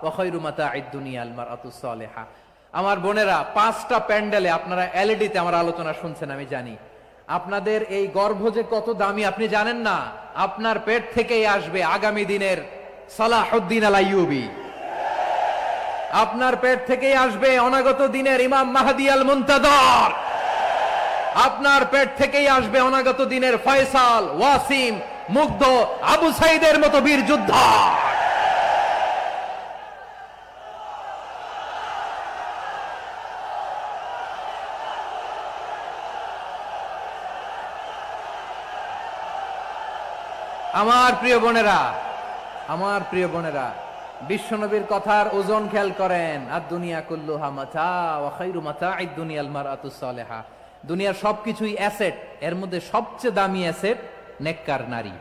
ওয়া খায়রু মাতা'আদ দুনিয়া আল মারআতুস সালিহা। আমার বোনেরা, 5টা প্যান্ডেলে আপনারা এলইডিতে আমার আলোচনা শুনছেন, আমি জানি। আপনাদের এই গর্ভ যে কত দামি আপনি জানেন না। আপনার পেট থেকেই আসবে আগামী দিনের সালাহুদ্দিন আল আইয়ুবী। আপনার পেট থেকেই আসবে অনাগত দিনের ইমাম মাহদী আল মুনতাযর। আপনার পেট থেকেই আসবে অনাগত দিনের ফয়সাল, ওয়াসিম, মুগ্ধ, আবু সাইদের মতো বীর যোদ্ধা। আমার প্রিয় বোনেরা, আমার প্রিয় বোনেরা, বিশ্বনবীর কথার ওজন খেয়াল করেন। আর দুনিয়া কুল্লুহা মাতা ওয়া খায়রু মাতা'আদ দুনিয়াল মারআতুস সালিহা। দুনিয়ার সবকিছুই অ্যাসেট, এর মধ্যে সবচেয়ে দামি অ্যাসেট নেককার নারী।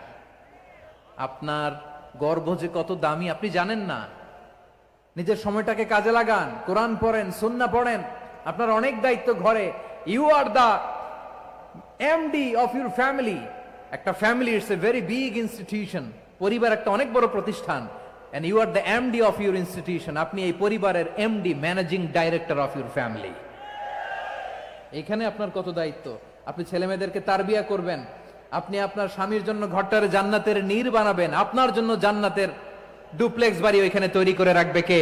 আপনার গর্ভ যে কত দামি আপনি জানেন না। নিজের সময়টাকে কাজে লাগান, কোরআন পড়েন, সুন্নাহ পড়েন। আপনার অনেক দায়িত্ব ঘরে। You are the MD of your family. একটা family it's a very big institution. পরিবার একটা অনেক বড় প্রতিষ্ঠান। And you are the MD of your institution. আপনি এই পরিবারের MD, managing director of your family. এখানে আপনার কত দায়িত্ব। আপনি ছেলে মেয়েদেরকে তারবিয়া করবেন। আপনি আপনার স্বামীর জন্য ঘরটারে জান্নাতের নীর বানাবেন। আপনার জন্য জান্নাতের ডুপ্লেক্স বাড়ি ওইখানে তৈরি করে রাখবে কে?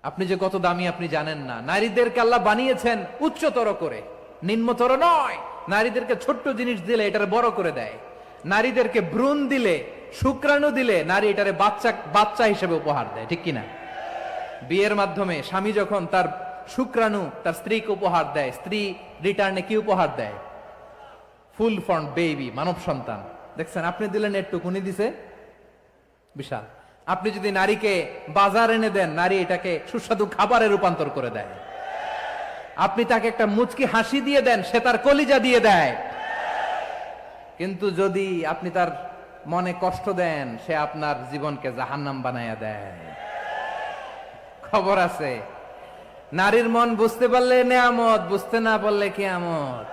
আপনি যে কত দামি আপনি জানেন না। নারীদেরকে আল্লাহ বানিয়েছেন উচ্চতর করে, নিম্নতর নয়। নারীদেরকে ছোট্ট জিনিস দিলে এটারে বড় করে দেয়। নারীদেরকে ভ্রূণ দিলে, শুক্রাণু দিলে নারী এটারে বাচ্চা হিসেবে উপহার দেয়, ঠিক কিনা? বিয়ের মাধ্যমে স্বামী যখন তার শুক্রাণু তার স্ত্রীকে উপহার দেয়, স্ত্রী রিটার্নে কি উপহার দেয়? ফুল ফর্ম বেবি, মানব সন্তান। দেখছেন, আপনি দিলেন একটুক, উনি দিছে বিশাল। আপনি যদি নারীকে বাজার এনে দেন, নারী এটাকে সুস্বাদু খাবারে রূপান্তর করে দেয়। আপনি তাকে একটা মুচকি হাসি দিয়ে দেন, সে তার কলিজা দিয়ে দেয়। কিন্তু যদি আপনি তার মনে কষ্ট দেন, সে আপনার জীবনকে জাহান্নাম বানায়া দেয়। খবর আছে, নারীর মন বুঝতে পারলে নেয়ামত, বুঝতে না পারলে কিয়ামত।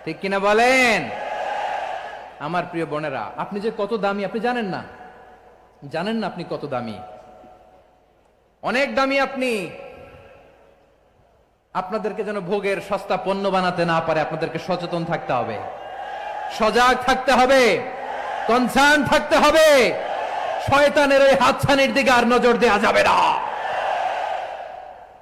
ঠিক কিনা বলেন? আমার প্রিয় বোনেরা, আপনি যে কত দামি আপনি জানেন না। জানেন না আপনি কত দামি, অনেক দামি আপনি। আপনাদেরকে যেন ভোগের সস্তা পণ্য বানাতে না পারে, আপনাদেরকে সচেতন থাকতে হবে, সজাগ থাকতে হবে, কনসার্ন থাকতে হবে। শয়তানের ওই হাতছানির দিকে আর নজর দেওয়া যাবে না।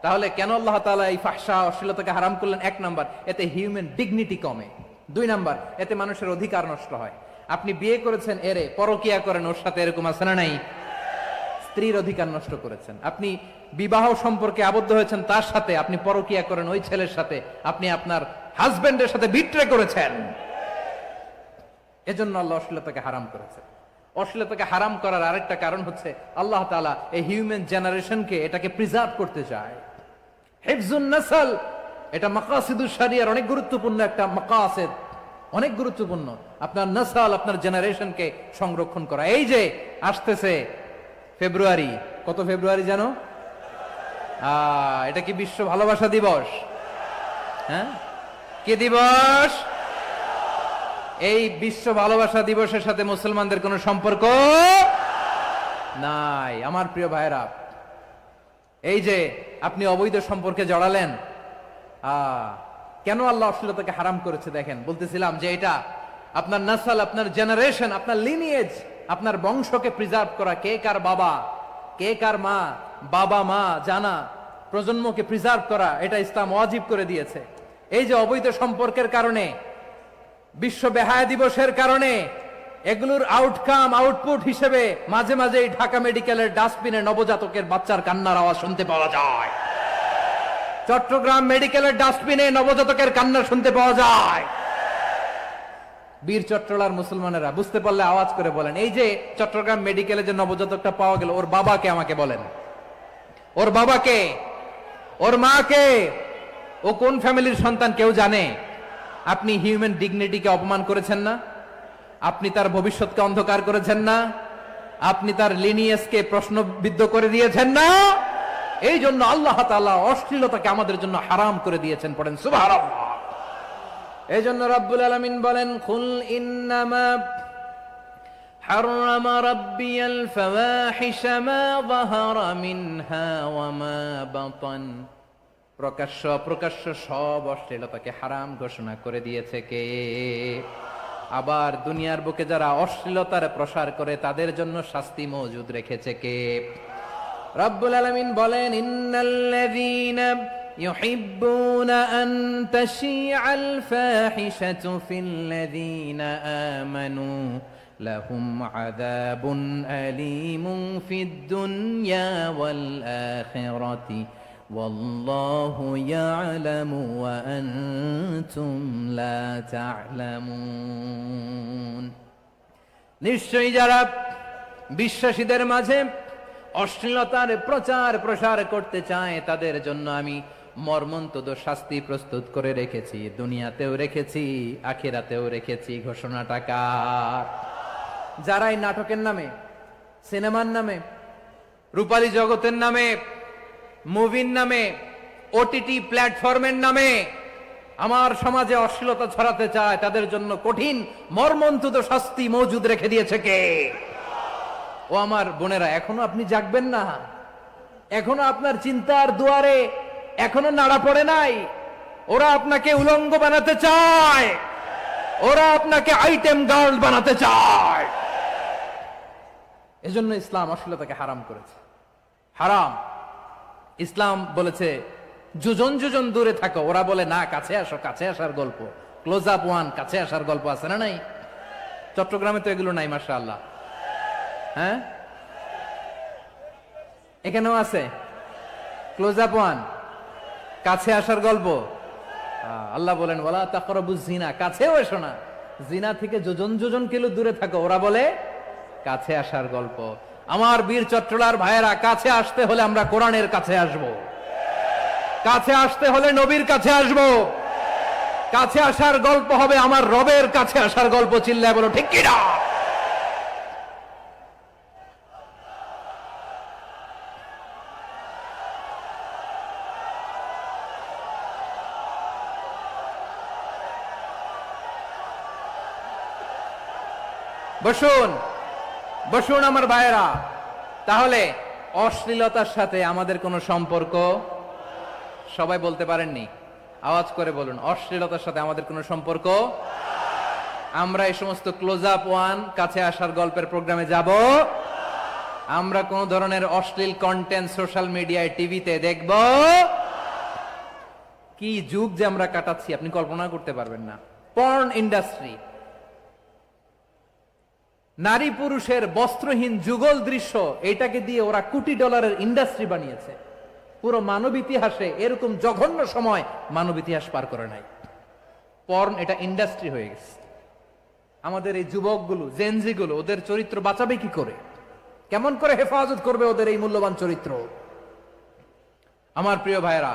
তাহলে কেন আল্লাহ তাআলা এই ফাহশা, অশ্লীলতাকে হারাম করলেন? এক নাম্বার, এতে হিউম্যান ডিগনিটি কমে। দুই নাম্বার, এতে মানুষের অধিকার নষ্ট হয়। আপনি বিয়ে করেছেন এরে, পরকিয়া করেন ওর সাথে, এরকম আছে না নাই? স্ত্রীর অধিকার নষ্ট করেছেন। আপনি বিবাহ সম্পর্কে আবদ্ধ হয়েছেন তার সাথে, আপনি পরকিয়া করেন ওই ছেলের সাথে, আপনি আপনার হাজবেন্ডের সাথে বিট্রে করেছেন। এজন্য আল্লাহ অশ্লীলতাকে হারাম করেছেন। অশ্লীলতাকে হারাম করার আরেকটা কারণ হচ্ছে আল্লাহ তাআলা এই হিউম্যান জেনারেশনকে, এটাকে প্রিজার্ভ করতে চায়। হিফজুন নাসল, এটা মাকাসিদুশ শরিয়ার অনেক গুরুত্বপূর্ণ একটা মাকাসিদ, অনেক গুরুত্বপূর্ণ। আপনার নাসল, আপনার জেনারেশনকে সংরক্ষণ করা। এই যে আসতেছে ফেব্রুয়ারি, কত ফেব্রুয়ারি জানো? এটা কি বিশ্ব ভালোবাসা দিবস? হ্যাঁ, কি দিবস? এই বিশ্ব ভালোবাসা দিবসের সাথে মুসলমানদের কোনো সম্পর্ক নাই। আমার প্রিয় ভাইরা, এই যে আপনি অবৈধ সম্পর্কে জড়ালেন, কেন আল্লাহ অশ্লীলতাকে হারাম করেছে দেখেন। বলতেছিলাম যে এটা আপনার নাসল, আপনার জেনারেশন, আপনার লিনিয়েজ, আপনার বংশকে প্রিজার্ভ করা। কে কার বাবা, কে কার মা, বাবা মা জানা, প্রজন্মকে প্রিজার্ভ করা, এটা ইসলাম ওয়াজিব করে দিয়েছে। এই যে অবৈধ সম্পর্কের কারণে, বিশ্ব বেহায়া দিবসের কারণে, এগুলোর আউটকাম, আউটপুট হিসেবে মাঝে মাঝে ঢাকা মেডিকেলের ডাস্টবিনে নবজাতকের বাচ্চার কান্নার আওয়াজ শুনতে পাওয়া যায়। চট্টগ্রাম মেডিকেলের ডাস্টবিনে নবজাতকের কান্না শুনতে পাওয়া যায়। বীর চট্টলার মুসলমানেরা বুঝতে পারলে আওয়াজ করে বলেন, এই যে চট্টগ্রাম মেডিকেলে যে নবজাতকটা পাওয়া গেল, ওর বাবাকে আমাকে বলেন। ওর বাবাকে, ওর মাকে, ও কোন ফ্যামিলির সন্তান কেউ জানে? আপনি হিউম্যান ডিগনিটিকে অপমান করেছেন না? আপনি তার ভবিষ্যৎকে অন্ধকার করেছেন না? আপনি তার লিনিয়েজকে প্রশ্নবিদ্ধ করে দিয়েছেন না? এই জন্য আল্লাহ তাআলা অশ্লীলতাকে আমাদের জন্য হারাম করে দিয়েছেন। পড়েন সুবহানাল্লাহ। এই জন্য রব্বুল আলামিন বলেন, কুল ইন্নামা হারামা রাব্বিয়াল ফাওয়াহিশা মা যাহারা মিনহা ওয়া মা বাতান। প্রকাশ্য অপ্রকাশ্য সব অশ্লীলতাকে হারাম ঘোষণা করে দিয়েছে কে? আবার দুনিয়ার বুকে যারা অশ্লীলতার প্রসার করে তাদের জন্য শাস্তি মজুদ রেখেছে কে? রব্বুল আলামিন বলেন, ইন্নাল্লাযীনা ইউহিব্বুনা আন তাশিআল ফাহিশাতু ফিল্লাযীনা আমানু লাহুম আযাবুন আলীমুন ফিদ দুনিয়া ওয়াল আখিরাতি والله يعلم وأنتم لا تعلمون। নিশ্চয়ই যারা বিশ্বাসীদের মাঝে অশ্লীলতার প্রচার প্রসার করতে চায় তাদের জন্য আমি মর্মন্তুদ শাস্তি প্রস্তুত করে রেখেছি, দুনিয়াতেও রেখেছি, আখিরাতেও রেখেছি। ঘোষণাটা কার? যারা এই নাটকের নামে, সিনেমার নামে, রূপালী জগতের নামে, মুভির নামে, ওটিটি প্ল্যাটফর্মের নামে আমার সমাজে অশ্লীলতা ছড়াতে চায়, তাদের জন্য কঠিন মর্মন্তুদ শাস্তি মজুদ রেখে দিয়েছে কে? ও আমার বোনেরা, এখনো আপনি জাগবেন না? এখনো আপনার চিন্তার দুয়ারে এখনো নাড়া পড়ে নাই? ওরা আপনাকে উলঙ্গ বানাতে চায়, ওরা আপনাকে আইটেম গার্ল বানাতে চায়। এজন্য ইসলাম অশ্লীলতাকে হারাম করেছে। হারাম। ইসলাম বলেছে যোজন যোজন দূরে থাকো, ওরা বলে না কাছে আসো, কাছে আসার গল্প, ক্লোজ আপ ওয়ান, কাছে আসার গল্প আছে না নাই? চট্টগ্রামে তো এগুলো নাই মাশাআল্লাহ। হ্যাঁ, এখানেও আছে ক্লোজ আপ ওয়ান, কাছে আসার গল্প। আল্লাহ বলেন ওয়ালা তাকরাবুজ জিনা, কাছেও এসো না, জিনা থেকে যোজন যোজন কিলো দূরে থাকো, ওরা বলে কাছে আসার গল্প। আমার বীর চট্টলার ভাইয়েরা, কাছে আসতে হলে আমরা কোরআনের কাছে আসব, কাছে আসতে হলে নবীর কাছে আসব, কাছে আসার গল্প হবে আমার রবের কাছে আসার গল্প। চিল্লায় বলো ঠিক কিনা? বসুন বসুন আমার ভাইয়েরা। তাহলে অশ্লীলতার সাথে আমাদের কোনো সম্পর্ক? সবাই বলতে পারেননি, আওয়াজ করে বলুন, অশ্লীলতার সাথে আমাদের কোনো সম্পর্ক? আমরা এই সমস্ত ক্লোজ আপ ওয়ান, কাছে আসার গল্পের প্রোগ্রামে যাব? আমরা কোন ধরনের অশ্লীল কন্টেন্ট সোশ্যাল মিডিয়ায়, টিভিতে দেখব? কি যুগ যে আমরা কাটাচ্ছি আপনি কল্পনা করতে পারবেন না। পর্ন ইন্ডাস্ট্রি, নারী পুরুষের বস্ত্রহীন যুগল দৃশ্য, এটাকে দিয়ে ওরা কোটি ডলারের ইন্ডাস্ট্রি বানিয়েছে। পুরো মানব ইতিহাসে এরকম জঘন্য সময় মানব ইতিহাস পার করে নাই। পর্ন এটা ইন্ডাস্ট্রি হয়ে গেছে। আমাদের এই যুবকগুলো, জেনজিগুলো, ওদের চরিত্র বাঁচাবে কি করে? কেমন করে হেফাজত করবে ওদের এই মূল্যবান চরিত্র? আমার প্রিয় ভাইরা,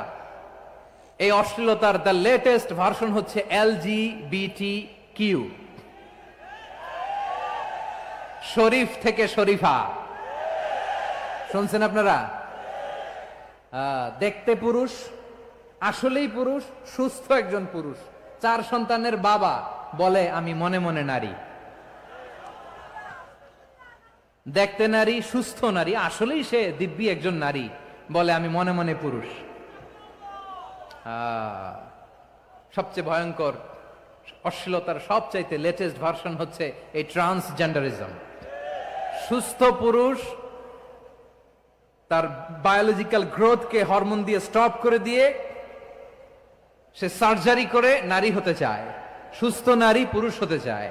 এই অশ্লীলতার দ্য লেটেস্ট ভার্সন হচ্ছে LGBTQ, শরীফ থেকে শরীফা। শুনছেন আপনারা? দেখতে পুরুষ, আসলেই পুরুষ, সুস্থ একজন পুরুষ, 4 সন্তানের বাবা, বলে আমি মনে মনে নারী। দেখতে নারী, সুস্থ নারী, আসলেই সে দিব্যি একজন নারী, বলে আমি মনে মনে পুরুষ। সবচেয়ে ভয়ঙ্কর অশ্লীলতার সবচাইতে লেটেস্ট ভার্সন হচ্ছে এই ট্রান্সজেন্ডারিজম। সুস্থ পুরুষ তার বায়োলজিক্যাল গ্রোথকে হরমোন দিয়ে স্টপ করে দিয়ে সে সার্জারি করে নারী হতে চায়, সুস্থ নারী পুরুষ হতে চায়।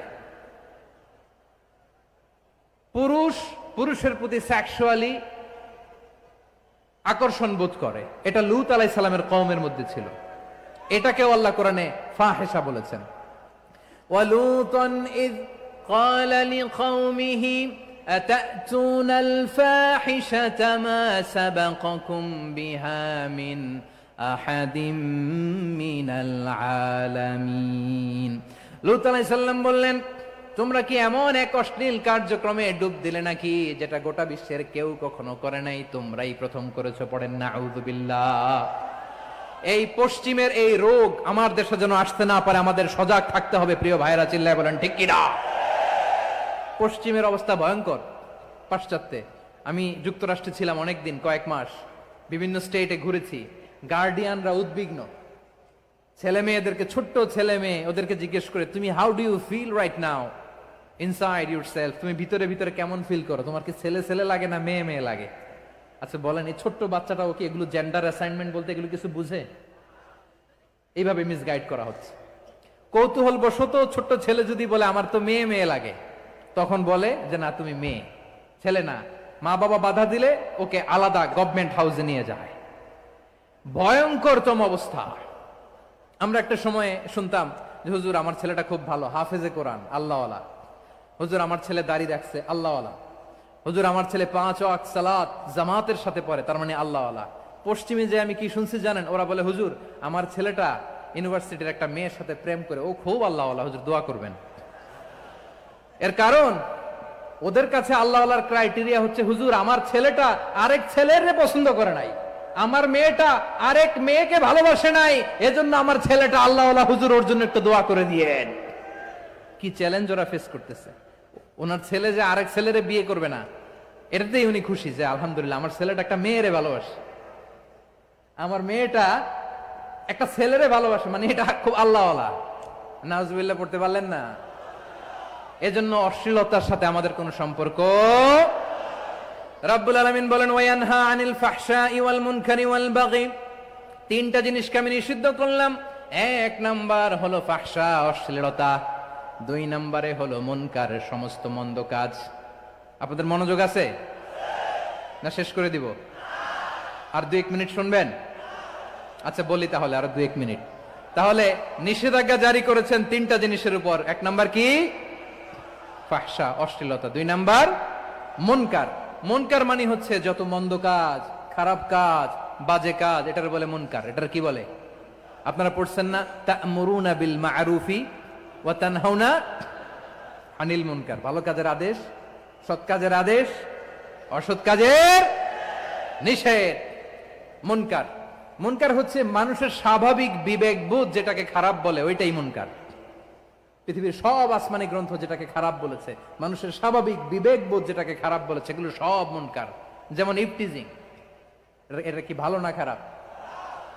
পুরুষ পুরুষের প্রতি সেক্সুয়ালি আকর্ষণ বোধ করে, এটা লূত আলাইহিস সালামের কওমের মধ্যে ছিল। এটাকেও আল্লাহ কোরআনে ফাহিশা বলেছেন। ওয়ালুতান ইয ক্বালা লিকওমিহি আতাতুনাল ফাহিশাতা মা সাবাকাকুম বিহা মিন আহাদিম মিনাল আলামিন। লূত আলাইহিস সালাম বললেন, তোমরা কি এমন এক অশ্লীল কার্যক্রমে ডুব দিলে নাকি যেটা গোটা বিশ্বের কেউ কখনো করে নাই, তোমরাই প্রথম করেছো? পড়েন নাউযুবিল্লাহ। এই পশ্চিমের এই রোগ আমার দেশে যেন আসতে না পারে, আমাদের সজাগ থাকতে হবে। প্রিয় ভাইরা, চিল্লায় বলেন ঠিক কিনা? পশ্চিমের অবস্থা ভয়ঙ্কর। পাশ্চাত্যে, আমি যুক্তরাষ্ট্রে ছিলাম অনেকদিন, কয়েক মাস, বিভিন্ন স্টেটে ঘুরেছি। গার্ডিয়ানরা উদ্বিগ্ন, ছেলে মেয়েদেরকে, ছোট্ট ছেলে মেয়ে, ওদেরকে জিজ্ঞেস করে, তুমি how do you feel right now inside yourself? তুমি ভিতরে ভিতরে কেমন ফিল করো? তোমার কি ছেলে ছেলে লাগে না মেয়ে মেয়ে লাগে? আচ্ছা বলেন, এই ছোট্ট বাচ্চাটা ওকে এগুলো জেন্ডার অ্যাসাইনমেন্ট বলতে এগুলো কিছু বুঝে? এইভাবে মিসগাইড করা হচ্ছে। কৌতূহল বশত ছোট্ট ছেলে যদি বলে আমার তো মেয়ে মেয়ে লাগে, তখন বলে যে না তুমি মেয়ে, ছেলে না। মা বাবা বাধা দিলে ওকে আলাদা গভর্নমেন্ট হাউসে নিয়ে যায়। ভয়ঙ্করতম অবস্থা। আমরা একটা সময়ে শুনতাম যে হুজুর আমার ছেলেটা খুব ভালো, হাফেজে কোরআন, আল্লাহওয়ালা। হুজুর আমার ছেলে দাড়ি রাখছে, আল্লাহওয়ালা। হুজুর আমার ছেলে 5 ওয়াক্ত সালাত জামাতের সাথে পড়ে, তার মানে আল্লাহওয়ালা। পশ্চিমে যে আমি কি শুনছি জানেন? ওরা বলে হুজুর আমার ছেলেটা ইউনিভার্সিটির একটা মেয়ের সাথে প্রেম করে, ও খুব আল্লাহওয়ালা, হুজুর দোয়া করবেন। এর কারণ ওদের কাছে আল্লাহওয়ালার ক্রাইটেরিয়া হচ্ছে হুজুর আমার ছেলেটা আরেক ছেলের পছন্দ করে নাই, আমার মেয়েটা আরেক মেয়েকে ভালোবাসে নাই, এজন্য আমার ছেলেটা আল্লাহওয়ালা, হুজুর ওর জন্য একটু দোয়া করে দিয়েন। কি চ্যালেঞ্জ ওরা ফেস করতেছে। ওনার ছেলে যে আরেক ছেলেরে বিয়ে করবে না, এটাতেই উনি খুশি যে আলহামদুলিল্লাহ আমার ছেলেটা একটা মেয়েরে ভালোবাসে, আমার মেয়েটা একটা ছেলেরে ভালোবাসে, মানে এটা খুব আল্লাহওয়ালা। নাউজুবিল্লাহ পড়তে পারলেন না? এজন্য অশ্লীলতার সাথে আমাদের কোনো সম্পর্ক। রাব্বুল আলামিন বলেন ওয়ায়ানহা আনিল ফাহশাই ওয়াল মুনকারি ওয়াল বাগি, তিনটা জিনিসকে আমি নিষিদ্ধ করলাম। এক নাম্বার হলো ফাহশা, অশ্লীলতা। 2 নম্বরে হলো মুনকার, সমস্ত মন্দ কাজ। আপনাদের মনোযোগ আছে না? শেষ করে দিব? আর 2-1 মিনিট শুনবেন? আচ্ছা বলি তাহলে, আর 2-1 মিনিট। তাহলে নিষেধাজ্ঞা জারি করেছেন 3টা জিনিসের উপর। 1 নাম্বার কি? ফাহশা, অশ্লীলতা। 2 নাম্বার মুনকার। মুনকার মানে হচ্ছে যত মন্দ কাজ, খারাপ কাজ, বাজে কাজ, এটার বলে মুনকার। এটার কি বলে? আপনারা পড়ছেন না তা'মুরুনা বিল মা'রুফি ওয়া তানহাউনা আনিল মুনকার? ভালো কাজের আদেশ, সৎ কাজের আদেশ, অসৎ কাজের নিষেধ। মুনকার, মুনকার হচ্ছে মানুষের স্বাভাবিক বিবেক বোধ যেটাকে খারাপ বলে, ওইটাই মুনকার। পৃথিবীর সব আসমানি গ্রন্থ যেটাকে খারাপ বলেছে, মানুষের স্বাভাবিক বিবেক বোধ যেটাকে খারাপ বলেছে, এগুলো সব মুনকার। যেমন ইফটিজিং, এটা কি ভালো না খারাপ?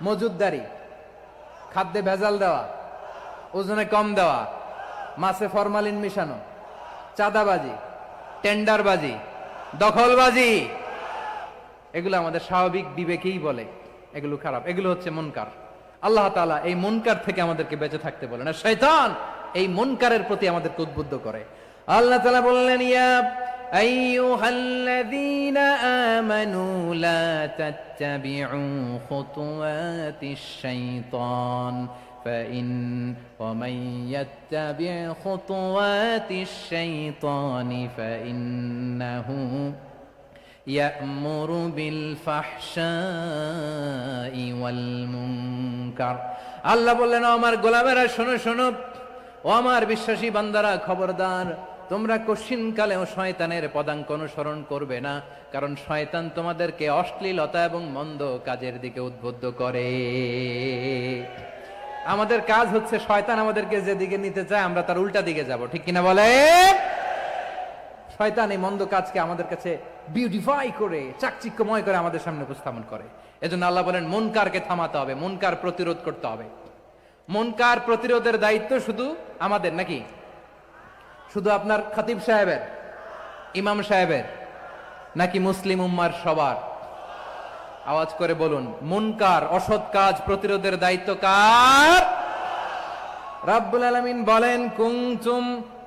মজুদদারি, খাদ্যে ভেজাল দেওয়া, ওজনে কম দেওয়া, মাছে ফরমালিন মিশানো, চাঁদাবাজি, টেন্ডারবাজি, দখলবাজি, এগুলো আমাদের স্বাভাবিক বিবেকেই বলে এগুলো খারাপ, এগুলো হচ্ছে মুনকার। আল্লাহ তাআলা এই মুনকার থেকে আমাদেরকে বেঁচে থাকতে বলেন, আর শয়তান এই মুনকারের প্রতি আমাদেরকে উদ্বুদ্ধ করে। আল্লাহ তাআলা বললেন ইয়া আইয়ুহাল্লাযীনা আমানু লা তাত্তাবিউ খুতুওয়াতিশ শাইতান ফাইন ওয়া মান ইয়াত্তাবি' খুতুওয়াতিশ শাইতানি ফাইন্নাহু ইয়া'মুরু বিল ফাহশাই ওয়াল মুনকার। আল্লাহ বললেন আমার গোলামেরা শোনো শোনো, ও আমার বিশ্বাসী বান্দারা খবরদার, তোমরা কশিনকালেও শয়তানের পদাঙ্ক অনুসরণ করবে না, কারণ শয়তান তোমাদেরকে অশ্লীলতা এবং মন্দ কাজের দিকে উদ্বুদ্ধ করে। আমাদের কাজ হচ্ছে শয়তান আমাদেরকে যেদিকে নিতে চায় আমরা তার উল্টা দিকে যাব, ঠিক কিনা বলে? শয়তান এই মন্দ কাজকে আমাদের কাছে বিউটিফাই করে, চাকচিক্যময় করে আমাদের সামনে উপস্থাপন করে। এজন্য আল্লাহ বলেন মুনকারকে থামাতে হবে, মুনকার প্রতিরোধ করতে হবে। মুনকার প্রতিরোধের দায়িত্ব শুধু আমাদের নাকি? শুধু আপনার খতিব সাহেবের, ইমাম সাহেবের, নাকি মুসলিম উম্মার সবার? আওয়াজ করে বলুন, মুনকার অসৎ কাজ প্রতিরোধের দায়িত্ব কার? রাব্বুল আলামিন বলেন কুনতুম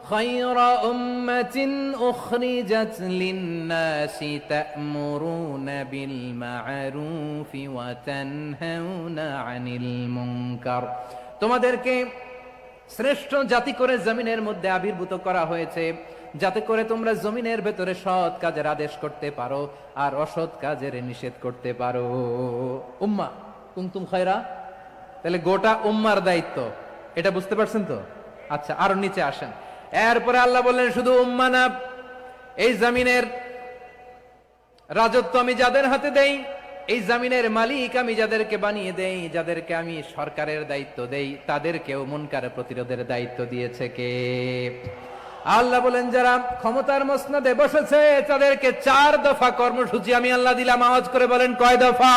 খায়রা উম্মাতিন উখরিজাত লিন-নাসি তা'মুরুনা বিল মা'রুফি ওয়া তানহাউনা আনিল মুনকার। তোমাদেরকে শ্রেষ্ঠ জাতি করে জমিনের মধ্যে আবির্ভূত করা হয়েছে, যাতে করে তোমরা জমিনের ভেতরে সৎ কাজের আদেশ করতে পারো আর অসৎ কাজের নিষেধ করতে পারো। উম্মাহ কুনতুম খায়রা, তাহলে গোটা উম্মার দায়িত্ব, এটা বুঝতে পারছেন তো? আচ্ছা আরো নিচে আসেন। এরপরে আল্লাহ বললেন শুধু উম্মাহ না, এই জমিনের রাজত্ব আমি যাদের হাতে দেই, এই জমিনের মালিক আমি যাদেরকে বানিয়ে দেই, যাদেরকে আমি সরকারের দায়িত্ব দেই, তাদেরকেও মুনকার প্রতিরোধের দায়িত্ব দিয়েছে কে? আল্লাহ বলেন যারা ক্ষমতার মসনদে বসেছে তাদেরকে 4 দফা কর্মসূচি আমি আল্লাহ দিলাম। আওয়াজ করে বলেন কয় দফা?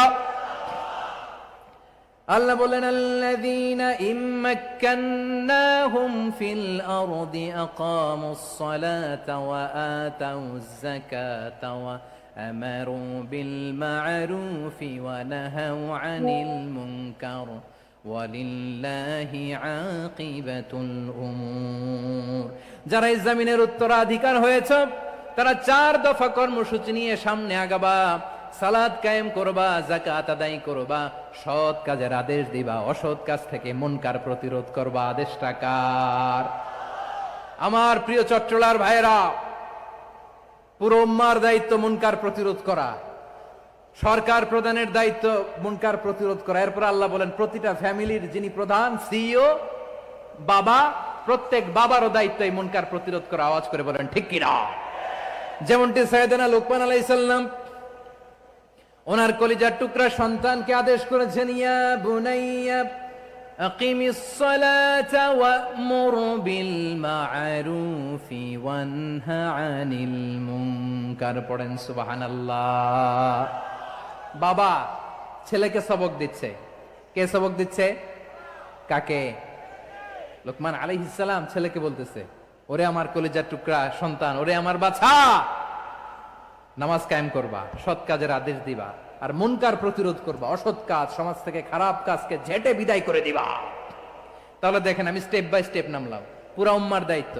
আল্লাহ বলেন আল্লাযীনা ইম্মাক্কান্নাহুম ফিল আরদি আকামুস সালাতা ওয়া আতাউয যাকাতা ওয়া আমারু বিল মা'রুফি ওয়া নাহাউ আনিল মুনকার ওয়ালিল্লাহি আকিবাতুল উমুর। যারা এই জমিনের উত্তরাধিকার হয়েছে তারা 4 দফা কর্মসূচি নিয়ে সামনে আগাবা। সালাত কায়েম করবা, যাকাত আদায় করবা, সৎ কাজের আদেশ দিবা, অসৎ কাজ থেকে মুনকার প্রতিরোধ করবা। আদেশটা কার? আমার প্রিয় চট্টলার ভাইয়েরা, পুরো উম্মার দায়িত্ব মুনকার প্রতিরোধ করা, সরকার প্রধানের দায়িত্ব মুনকার প্রতিরোধ করা। এরপর আল্লাহ বলেন প্রতিটা ফ্যামিলির যিনি প্রধান সিইও বাবা, প্রত্যেক বাবারও দায়িত্ব এই মুনকার প্রতিরোধ করা। আওয়াজ করে বলেন ঠিক কিনা? যেমনটি সাইয়েদনা লুকমান আলাইহিস সালাম ওনার কলিজার টুকরা সন্তানকে আদেশ করেছেন, ইয়া বুনাইয়া আকিমিস সালাতা ওয়া'মুর বিল মা'রুফি ওয়ানহা আনিল মুনকার। পড়েন সুবহানাল্লাহ। বাবা ছেলেকে সবক দিচ্ছে। কে সবক দিচ্ছে? কাকে? লুকমান আলাইহিস সালাম ছেলেকে বলতেছে, ওরে আমার কলিজার টুকরা সন্তান, ওরে আমার বাছা, নামাজ কায়েম করবা, সৎ কাজের আদেশ দিবা, আর মুনকার প্রতিরোধ করবা, অসৎ কাজ, সমাজ থেকে খারাপ কাজকে ঝেঁটে বিদায় করে দিবা। তাহলে দেখেন আমি স্টেপ বাই স্টেপ নামলাম। পুরা উম্মার দায়িত্ব,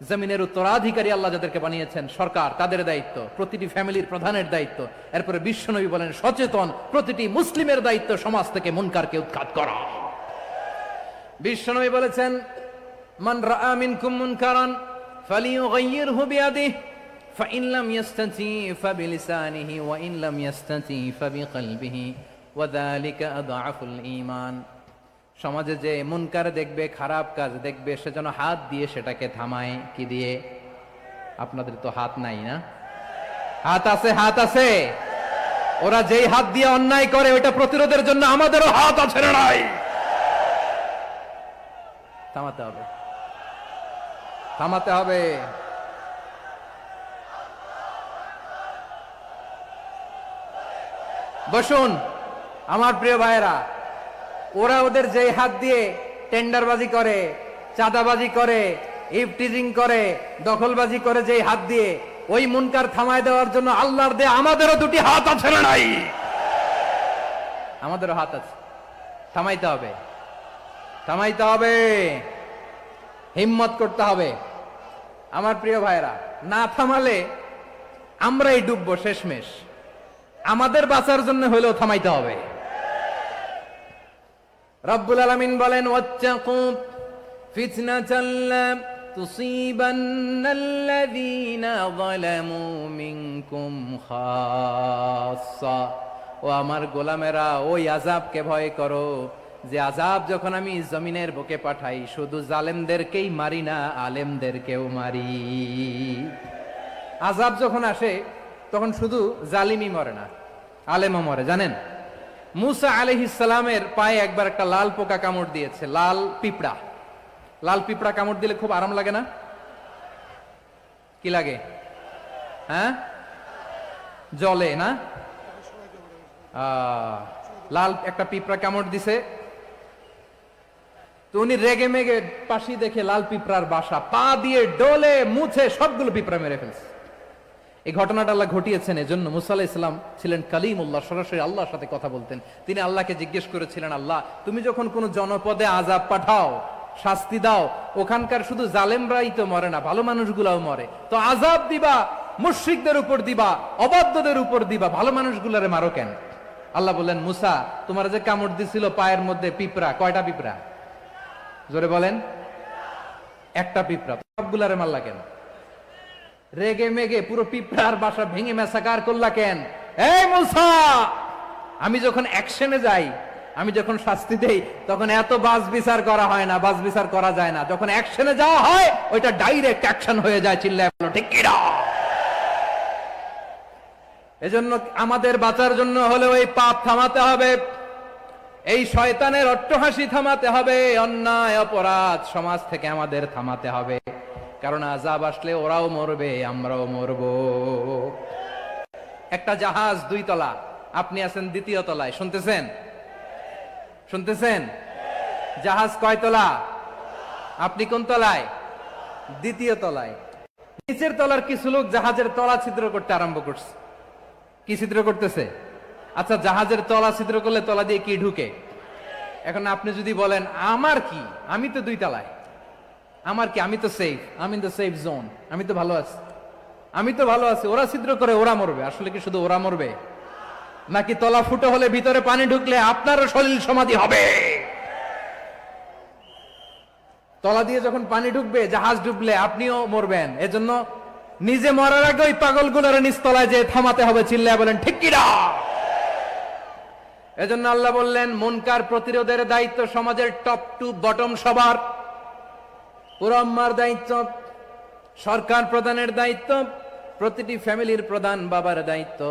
জমিনের উত্তরাধিকারী আল্লাহ যাদেরকে বানিয়েছেন সরকার, তাদের দায়িত্ব, প্রতিটি ফ্যামিলির প্রধানের দায়িত্ব। এরপরে বিশ্বনবী বলেন সচেতন প্রতিটি মুসলিমের দায়িত্ব সমাজ থেকে মুনকারকে উৎখাত করা। বিশ্বনবী বলেছেন, মান রাআ মিনকুম মুনকারান ফালিয়ুগাইয়িরহু বিয়াদিহি ফাইন লাম ইয়াস্তাতি ফাবিলিসানিহি ওয়া ইন লাম ইয়াস্তাতি ফাবিকলবিহি ওয়া যালিকা আযআফুল ঈমান। সমাজে যে মুনকার দেখবে, খারাপ কাজ দেখবে, সে যেন হাত দিয়ে সেটাকে থামায়। কি দিয়ে? আপনাদের তো হাত নাই না? হাত আছে, হাত আছে। ওরা যেই হাত দিয়ে অন্যায় করে ওটা প্রতিরোধের জন্য আমাদেরও হাত আছে না নাই? থামাতে হবে, থামাতে হবে। বসুন আমার প্রিয় ভাইয়েরা, ওরা ওদের যেই হাত দিয়ে টেন্ডারবাজি করে, চাঁদাবাজি করে, ইফটিজিং করে, দখলবাজি করে, যেই হাত দিয়ে, ওই মুনকার থামায় দেওয়ার জন্য আল্লাহর দেয়া আমাদেরও দুটি হাত আছে না নাই? আমাদেরও হাত আছে। থামাইতে হবে, থামাইতে হবে, হিম্মত করতে হবে। আমার প্রিয় ভাইয়েরা, না থামালে আমরাই ডুববো শেষমেশ। আমাদের বাঁচার জন্য হলেও থামাইতে হবে। রব্বুল আলামিন বলেন, ওয়াত্তাকু ফিতনাতাল লা তুসিবান্নাল্লাযীনা যালামু মিনকুম খাসসা। ও আমার গোলামেরা, ওই আযাবকে ভয় করো যে আযাব যখন আমি জমিনের বুকে পাঠাই শুধু জালেমদেরকেই মারি না, আলেমদেরকেও মারি। আযাব যখন আসে তখন শুধু জালিমই মরে না, আলেমও মরে। জানেন মুসা আলাইহিস সালামের পায়ে একবার একটা লাল পোকা কামড় দিয়েছে, লাল পিঁপড়া। লাল পিঁপড়া কামড় দিলে খুব আরাম লাগে না? কি লাগে? হ্যাঁ, জলে না? লাল একটা পিঁপড়া কামড় দিছে, তো উনি রেগে মেগে পাশি দেখে লাল পিঁপড়ার বাসা, পা দিয়ে ডলে মুছে সবগুলো পিঁপড়া মেরে ফেলছে। এই ঘটনাটা আল্লাহ ঘটিয়েছেন এজন্য মুসা আলাইহিস সালাম ছিলেন কালিমুল্লাহ, সরাসরি আল্লাহর সাথে কথা বলতেন। তিনি আল্লাহকে জিজ্ঞেস করেছিলেন, আল্লাহ তুমি যখন কোন জনপদে আযাব পাঠাও, শাস্তি দাও, ওখানকার শুধু জালেমরাই তো মরে না, ভালো মানুষগুলাও মরে, তো আযাব দিবা মুশরিকদের উপর দিবা, অবাধ্যদের উপর দিবা, ভালো মানুষগুলারে মারো কেন? আল্লাহ বললেন, মুসা তোমার যে কামড় দিছিল পায়ের মধ্যে পিঁপড়া, কয়টা পিঁপড়া? জোরে বলেন। একটা পিঁপড়া, সবগুলারে মারলা কেন? রেগে মেগে পুরো পিঁপড়ার বাসা ভেঙে মেসাকার করলা কেন? এই মুসা, আমি যখন অ্যাকশনে যাই, আমি যখন শাস্তি দেই, তখন এত বাস বিচার করা হয় না, বাস বিচার করা যায় না। যখন অ্যাকশনে যাওয়া হয় ওইটা ডাইরেক্ট অ্যাকশন হয়ে যায়। চিল্লায় বলো ঠিক কি না? এজন্য আমাদের বাঁচার জন্য হলে ওই পাপ থামাতে হবে, এই শয়তানের অট্টহাসি থামাতে হবে, অন্যায় অপরাধ সমাজ থেকে আমাদের থামাতে হবে। কারণ আযাব আসলে ওরাও মরবে, আমরাও মরব। একটা জাহাজ 2 তলা, আপনি আছেন 2য় তলায়, শুনতেছেন? শুনতেছেন? জাহাজ কয় তলা? আপনি কোন তলায়? 2য় তলায়। নিচের তলার কিছু লোক জাহাজের তলা ছিদ্র করতে আরম্ভ করছে। কি ছিদ্র করতেছে? আচ্ছা, জাহাজের তলা ছিদ্র করলে তলা দিয়ে কি ঢুকে? এখন আপনি যদি বলেন আমার কি, আমি তো 2 তলায়, আমার কি, আমি তো সেফ, আমি ইন দ্য সেফ জোন, আমি তো ভালো আছি, আমি তো ভালো আছি, ওরা ছিদ্র করে ওরা মরবে। আসলে কি শুধু ওরা মরবে? নাকি তলা ফুটো হলে ভিতরে পানি ঢুকলে আপনারও সলিল সমাধি হবে? তলা দিয়ে যখন পানি ঢুকবে, জাহাজ ডুবলে আপনিও মরবেন। এজন্য নিজে মরার আগে ওই পাগলগুলোর নিচতলায় যে থামাতে হবে, চিল্লায় বলেন ঠিক কিনা? এজন্য আল্লাহ বললেন মুনকার প্রতিরোধের দায়িত্ব সমাজের টপ টু বটম সবার। পুরো আম্মার দায়িত্ব, সরকার প্রধানের দায়িত্ব, প্রতিটি ফ্যামিলির প্রধান বাবার দায়িত্ব,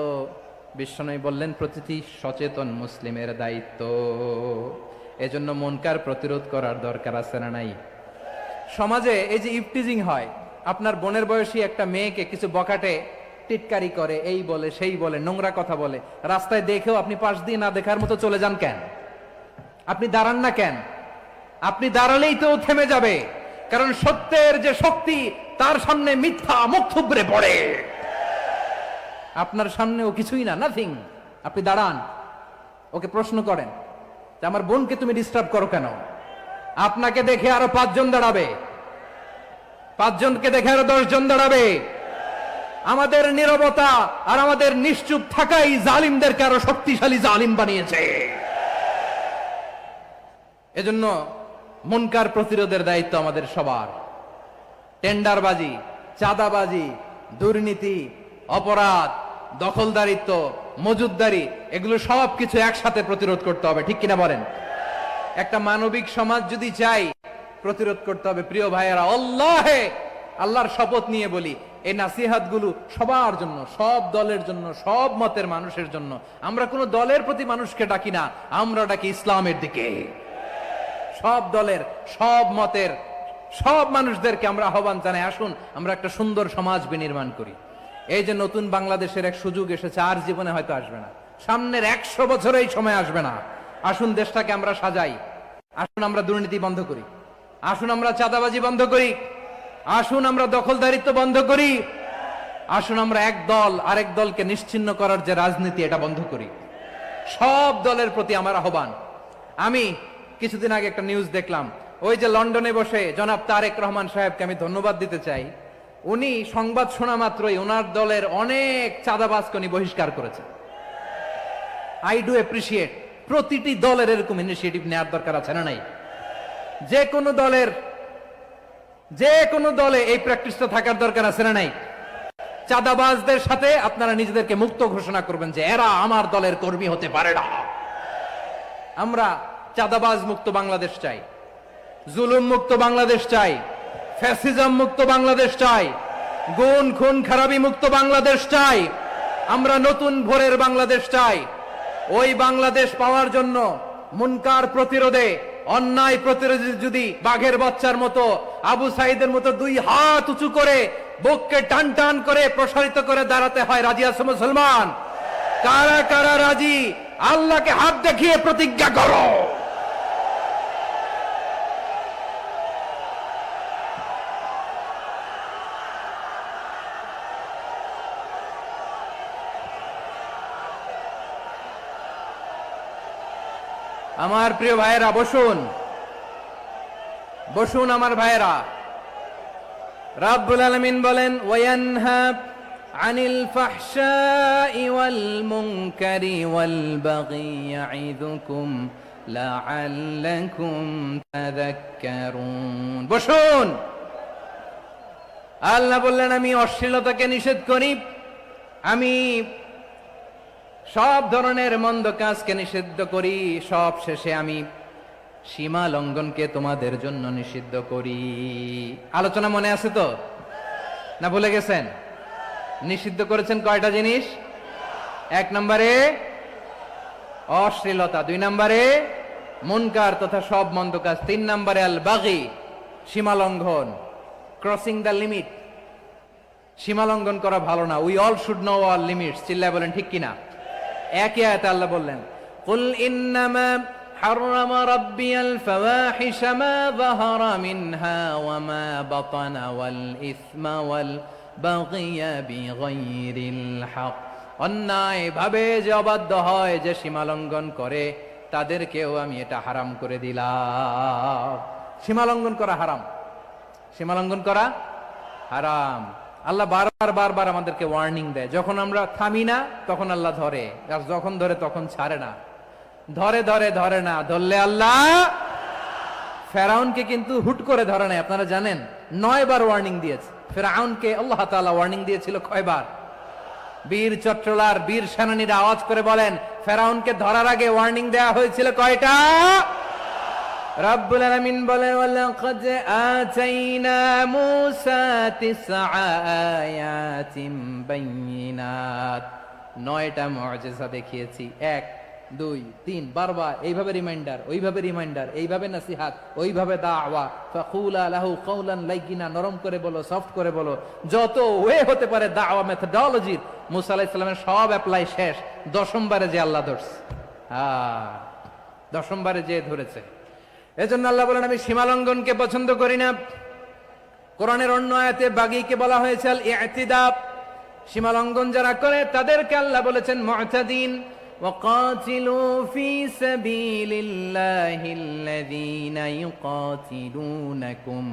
বিশ্বনবী বললেন প্রতিটি সচেতন মুসলিমের দায়িত্ব। এজন্য মুনকার প্রতিরোধ করার দরকার আছে না নাই? সমাজে এই যে ইফটিজিং হয়, আপনার বোনের বয়সী একটা মেয়েকে কিছু বকাটে টিটকারি করে, এই বলে সেই বলে, নোংরা কথা বলে, রাস্তায় দেখেও আপনি পাশ দিয়ে না দেখার মতো চলে যান কেন? আপনি দাঁড়ান না কেন? আপনি দাঁড়ালেই তো থেমে যাবে, কারণ সত্যের যে শক্তি তার সামনে মিথ্যা মুখ থুবড়ে পড়ে। আপনার সামনে ও কিছুই না, নাথিং। আপনি দাঁড়ান, ওকে প্রশ্ন করেন যে আমার বোনকে তুমি ডিস্টার্ব করো কেন? আপনাকে দেখে আরো 5 জন দাঁড়াবে, 5 জনকে দেখে আরো 10 জন দাঁড়াবে। আমাদের নীরবতা আর আমাদের নিশ্চুপ থাকাই জালিমদেরকে আরো শক্তিশালী জালিম বানিয়েছে। এজন্য মুনকার প্রতিরোধের দায়িত্ব আমাদের সবার। টেন্ডারবাজি, চাঁদাবাজি, দুর্নীতি, অপরাধ, দখলদারিত্ব, মজুদদারি, এগুলো সব কিছু একসাথে প্রতিরোধ করতে হবে, ঠিক কিনা বলেন? একটা মানবিক সমাজ যদি চাই, প্রতিরোধ করতে হবে। প্রিয় ভাইয়েরা, আল্লাহর শপথ নিয়ে বলি, এই নাসিহাত গুলো সবার জন্য, সব দলের জন্য, সব মতের মানুষের জন্য। আমরা কোন দলের প্রতি মানুষকে ডাকি না, আমরা ডাকি ইসলামের দিকে। সব দলের, সব মতের, সব মানুষদেরকে আমরা আহ্বান জানাই, আসুন আমরা একটা সুন্দর সমাজ বিনির্মাণ করি। এই যে নতুন বাংলাদেশের এক সুযোগ এসেছে, আর জীবনে হয়তো আসবে না, সামনের 100 বছর এই সময় আসবে না। আসুন দেশটাকে আমরা সাজাই, আসুন আমরা দুর্নীতি বন্ধ করি, আসুন আমরা চাঁদাবাজি বন্ধ করি, আসুন আমরা দখলদারিত্ব বন্ধ করি, আসুন আমরা এক দল আরেক দলকে নিশ্চিহ্ন করার যে রাজনীতি, এটা বন্ধ করি। সব দলের প্রতি আমার আহ্বান। আমি কিছুদিন আগে একটা নিউজ দেখলাম, ওই যে লন্ডনে বসে জনাব তারেক রহমান সাহেবকে আমি ধন্যবাদ দিতে চাই। উনি সংবাদ শোনা মাত্রই ওনার দলের অনেক চাঁদাবাজকে উনি বহিষ্কার করেছে। I do appreciate. প্রতিটি দলের এরকম ইনিশিয়েটিভ নেওয়ার দরকার আছে না নাই? যে কোনো দলে এই প্র্যাকটিসটা থাকার দরকার আছে না নাই? চাঁদাবাজদের সাথে আপনারা নিজেদেরকে মুক্ত ঘোষণা করবেন যে এরা আমার দলের কর্মী হতে পারে না। আমরা চাঁদাবাজ মুক্ত বাংলাদেশ চাই, জুলুম মুক্ত বাংলাদেশ চাই, ফ্যাসিজম মুক্ত বাংলাদেশ চাই, গুণ খুন খারাপি মুক্ত বাংলাদেশ চাই। আমরা নতুন ভোরের বাংলাদেশ চাই। ওই বাংলাদেশ পাওয়ার জন্য মুনকার প্রতিরোধে, অন্যায় প্রতিরোধে যদি বাঘের বাচ্চার মতো, আবু সাইদের মতো 2 হাত উঁচু করে, বুককে টান টান করে প্রসারিত করে দাঁড়াতে হয়, রাজি আছো মুসলমান? কারা কারা রাজি? আল্লাহকে হাত দেখিয়ে প্রতিজ্ঞা করো। আমার প্রিয় ভাইয়েরা, বসুন বসুন আমার ভাইয়েরা। রাব্বুল আলামিন বলেন, ওয়ায়ানহা আনিল ফাহশাই ওয়াল মুনকারি ওয়াল বাগি ইয়াইযুকুম লাআল্লাকুম তাযাক্কারুন। বসুন। আল্লাহ বললেন, আমি অশ্লীলতাকে নিষেধ করি, আমি সব ধরনের মন্দ কাজকে নিষিদ্ধ করি, সব শেষে আমি সীমা লঙ্ঘনকে তোমাদের জন্য নিষিদ্ধ করি। আলোচনা মনে আছে তো? না ভুলে গেছেন? নিষিদ্ধ করেছেন কয়টা জিনিস? 1 নম্বরে অশ্লীলতা, 2 নম্বরে মুনকার তথা সব মন্দ কাজ, 3 নম্বরে আল বাগি, সীমা লঙ্ঘন, ক্রসিং দ্য লিমিট। সীমা লঙ্ঘন করা ভালো না। We all should know our limits. চিল্লায় বলেন ঠিক কিনা? একই আয়াতে আল্লাহ বললেন, কুল ইন্নামা হাররামা রাব্বিয়াল ফাওয়াহিশা মা যাহারা মিনহা ওয়া মা বাতানা ওয়াল ইসমা ওয়াল বাগিয়া বিগাইরিল হক। অন্যায় ভাবে যে অবাধ্য হয়, যে সীমা লঙ্ঘন করে, তাদেরকেও আমি এটা হারাম করে দিলাম। সীমা লঙ্ঘন করা হারাম, সীমা লঙ্ঘন করা হারাম। আল্লাহ বারবার বারবার আমাদেরকে ওয়ার্নিং দেয়, যখন আমরা থামি না তখন আল্লাহ ধরে, আর যখন ধরে তখন ছাড়ে না। ধরে ধরে ধরে না, ধরলে আল্লাহ। ফেরাউনকে কিন্তু হুট করে ধরে নাই, আপনারা জানেন 9 বার ওয়ার্নিং দিয়েছে। ফেরাউনকে আল্লাহ তাআলা ওয়ার্নিং দিয়েছিল কয়বার? বীর চট্টলার বীর সেনানীরা আওয়াজ করে বলেন, ফেরাউনকে ধরার আগে ওয়ার্নিং দেয়া হয়েছিল কয়টা? রব্বুল আলামিন বলেন, ওয়ালাকাদ আতাইনা মূসা 9 আয়াতিন বাইয়িনাত, 9টা মুআজিজা দেখিয়েছি। 1 2 3 বারবার এইভাবে রিমাইন্ডার, ওইভাবে রিমাইন্ডার, এইভাবে নসিহাত, ওইভাবে দাওয়া। ফাকুলা লাহু কাওলান লাইয়িনা, নরম করে বলো, সফট করে বলো, যত ওয়ে হতে পারে দাওয়া মেথডোলজি। মুসা আলাইহিস সালামের সব অ্যাপ্লাই শেষ, 10ম বারে যে আল্লাহ ধরছে। 10ম বারে যে ধরেছে। এজন্য আল্লাহ বলেন, আমি সীমালঙ্ঘনকে পছন্দ করি না। কোরআনের অন্য আয়াতে বাগীকে বলা হয়েছে আল ইতিদা, সীমালঙ্ঘন যারা করে তাদেরকে আল্লাহ বলেছেন মুতাদিন। وقاتلوا في سبيل الله الذين يقاتلونكم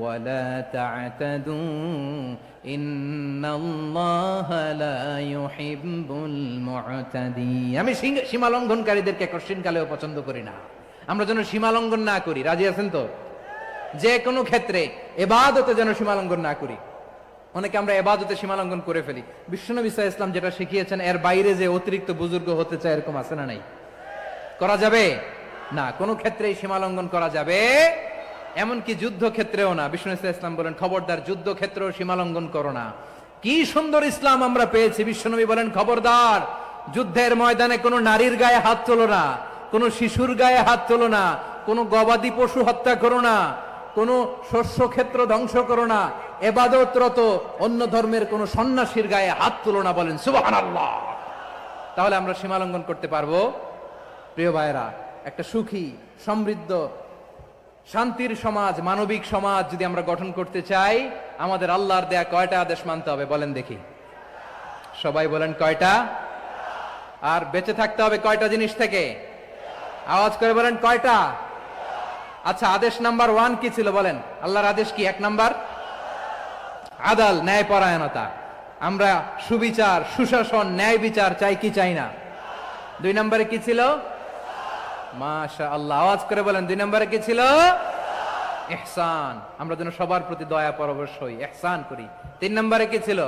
ولا تعتدوا إن الله لا يحب المعتدين। আমি সীমালঙ্ঘনকারীদেরকে কোশ্চেন কালেও পছন্দ করি না। আমরা যেন সীমালঙ্ঘন না করি, রাজি আছেন তো? যে কোনো ক্ষেত্রে ইবাদতে যেন সীমালঙ্ঘন না করি। অনেকে আমরা ইবাদতে সীমালঙ্ঘন করে ফেলি। বিশ্বনবী সাল্লাল্লাহু আলাইহি ওয়াসাল্লাম যেটা শিখিয়েছেন এর বাইরে যে অতিরিক্ত বুজুর্গ হতে চায়, এরকম আছে না নাই? করা যাবে না, কোনো ক্ষেত্রেই সীমালঙ্ঘন করা যাবে, এমনকি যুদ্ধ ক্ষেত্রেও না। বিশ্বনবী সাল্লাল্লাহু আলাইহি ওয়াসাল্লাম বলেন, খবরদার যুদ্ধ ক্ষেত্রেও সীমালঙ্ঘন করো না। কি সুন্দর ইসলাম আমরা পেয়েছি। বিশ্বনবী বলেন, খবরদার যুদ্ধের ময়দানে কোনো নারীর গায়ে হাত তোলো না, কোনো শিশুর গায়ে হাত তোলো না, কোনো গবাদি পশু হত্যা করো না, কোনো শস্য ক্ষেত্র ধ্বংস করো না, ইবাদতরত অন্য ধর্মের কোন সন্ন্যাসীর গায়ে হাত তুলো না। বলেন সুবহানাল্লাহ। তাহলে আমরা সীমালঙ্ঘন করতে পারবো? প্রিয় ভাইরা, একটা সুখী, সমৃদ্ধ, শান্তির সমাজ, মানবিক সমাজ যদি আমরা গঠন করতে চাই, আমাদের আল্লাহর দেয়া কয়টা আদেশ মানতে হবে বলেন দেখি? সবাই বলেন কয়টা? আর বেঁচে থাকতে হবে কয়টা জিনিস থেকে? আওয়াজ করে বলেন কয়টা? আচ্ছা, আদেশ নাম্বার 1 কি ছিল বলেন? আল্লাহর আদেশ কি? 1 নাম্বার আদাল, ন্যায় পরায়ণতা। আমরা সুবিচার, সুশাসন, ন্যায় বিচার চাই কি চাই না? 2 নম্বরে কি ছিল? মাশাআল্লাহ, আওয়াজ করে বলেন 2 নম্বরে কি ছিল? ইহসান, আমরা যেন সবার প্রতি দয়া পরবশ হই, ইহসান করি। 3 নম্বরে কি ছিল?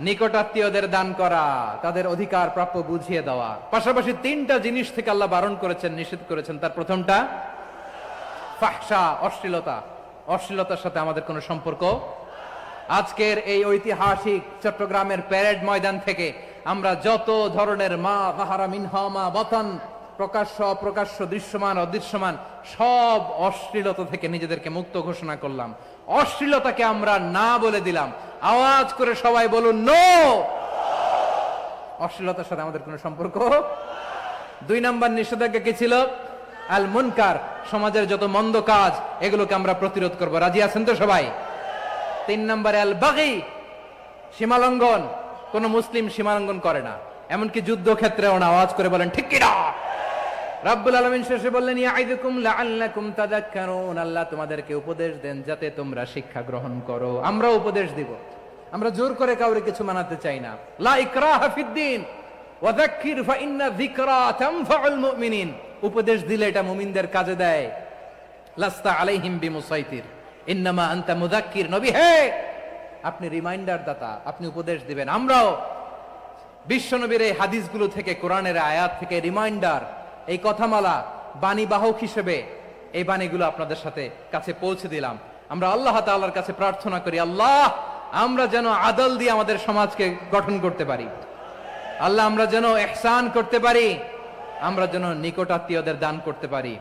নিকটাত্মীয়দের দান করা, তাদের অধিকার প্রাপ্য বুঝিয়ে দেওয়া। পাশাপাশি 3টা জিনিস থেকে আল্লাহ বারণ করেছেন, নিষেধ করেছেন। তার প্রথমটা ফাহশা, অশ্লীলতা। অশ্লীলতার সাথে আমাদের কোনো সম্পর্ক। আজকের এই ঐতিহাসিক চট্টগ্রামের প্যারেড ময়দান থেকে আমরা যত ধরনের মা যাহারা মিনহা মা বাতান, প্রকাশ্য অপ্রকাশ্য, দৃশ্যমান অদৃশ্যমান, সব অশ্লীলতা থেকে নিজেদেরকে মুক্ত ঘোষণা করলাম। অশ্লীলতাকে আমরা না বলে দিলাম। আওয়াজ করে সবাই বলুন নো। অশ্লীলতার সাথে আমাদের কোনো সম্পর্ক। 2 নম্বর নিষেধাজ্ঞা কি ছিল? আল মুনকার, সমাজের যত মন্দ কাজ এগুলোকে আমরা প্রতিরোধ করব। রাজি আছেন তো সবাই? 3 নম্বরে আল বাগী, সীমালঙ্ঘন। কোন মুসলিম সীমালঙ্ঘন করে না, এমনকি যুদ্ধ ক্ষেত্রেও না। আওয়াজ করে বলেন ঠিক কি না? রব্বুল আলামিন শেষে বললেন, ইয়াইদুকুম লাআল্লাকুম তাযাক্কারুন, আল্লাহ তোমাদেরকে উপদেশ দেন যাতে তোমরা শিক্ষা গ্রহণ করো। আমরা উপদেশ দিব, আমরা জোর করে কাউরে কিছু মানাতে চাই না। লা ইকরাহা ফিদ্দিন ওয়া যাক্কির ফাইন্না যিকরা তানফাউল মুমিনিন। উপদেশ দিলে এটা মুমিনদের কাজে দেয়। লাস্তা আলাইহিম বিমুসাইতির ইন্নামা আনতা মুযাক্কির। নবী হে, আপনি রিমাইন্ডার দাতা, আপনি উপদেশ দিবেন। আমরাও বিশ্বনবীর এই হাদিসগুলো থেকে, কোরআনের আয়াত থেকে রিমাইন্ডার, এই কথামালা, বাণী বাহক হিসেবে এই বাণীগুলো আপনাদের সাথে কাছে পৌঁছে দিলাম। আমরা আল্লাহ তাআলার কাছে প্রার্থনা করি, আল্লাহ আমরা যেন আদল দিয়ে আমাদের সমাজকে গঠন করতে পারি। আল্লাহ আমরা যেন ইহসান করতে পারি, আমরা যেন নিকটাত্মীয়দের দান করতে পারি।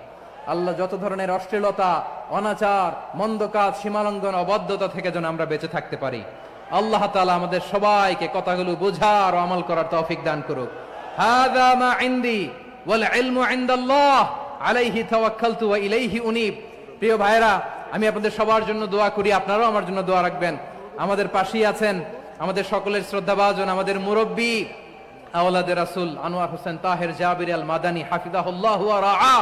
আল্লাহ যত ধরনের অশ্লীলতা, অনাচার, মন্দ কাজ, সীমালঙ্ঘন, অবাধ্যতা থেকে যেন আমরা বেঁচে থাকতে পারি। আল্লাহ তাআলা আমাদের সবাইকে কথাগুলো বোঝার ও আমল করার তৌফিক দান করুক। হাযা মা ইনদি ওয়াল ইলমু ইনদাল্লাহ আলাইহি তাওয়াক্কালতু ওয়া ইলাইহি উনীব। প্রিয় ভাইরা, আমি আপনাদের সবার জন্য দোয়া করি, আপনারাও আমার জন্য দোয়া রাখবেন। আমাদের পাশেই আছেন আমাদের সকলের শ্রদ্ধাভাজন, আমাদের মুরব্বী আওলাদে রাসূল আনোয়ার হোসেন তাহের জাবির আল মাদানী হাফিজাহুল্লাহ ওয়া রাআহ।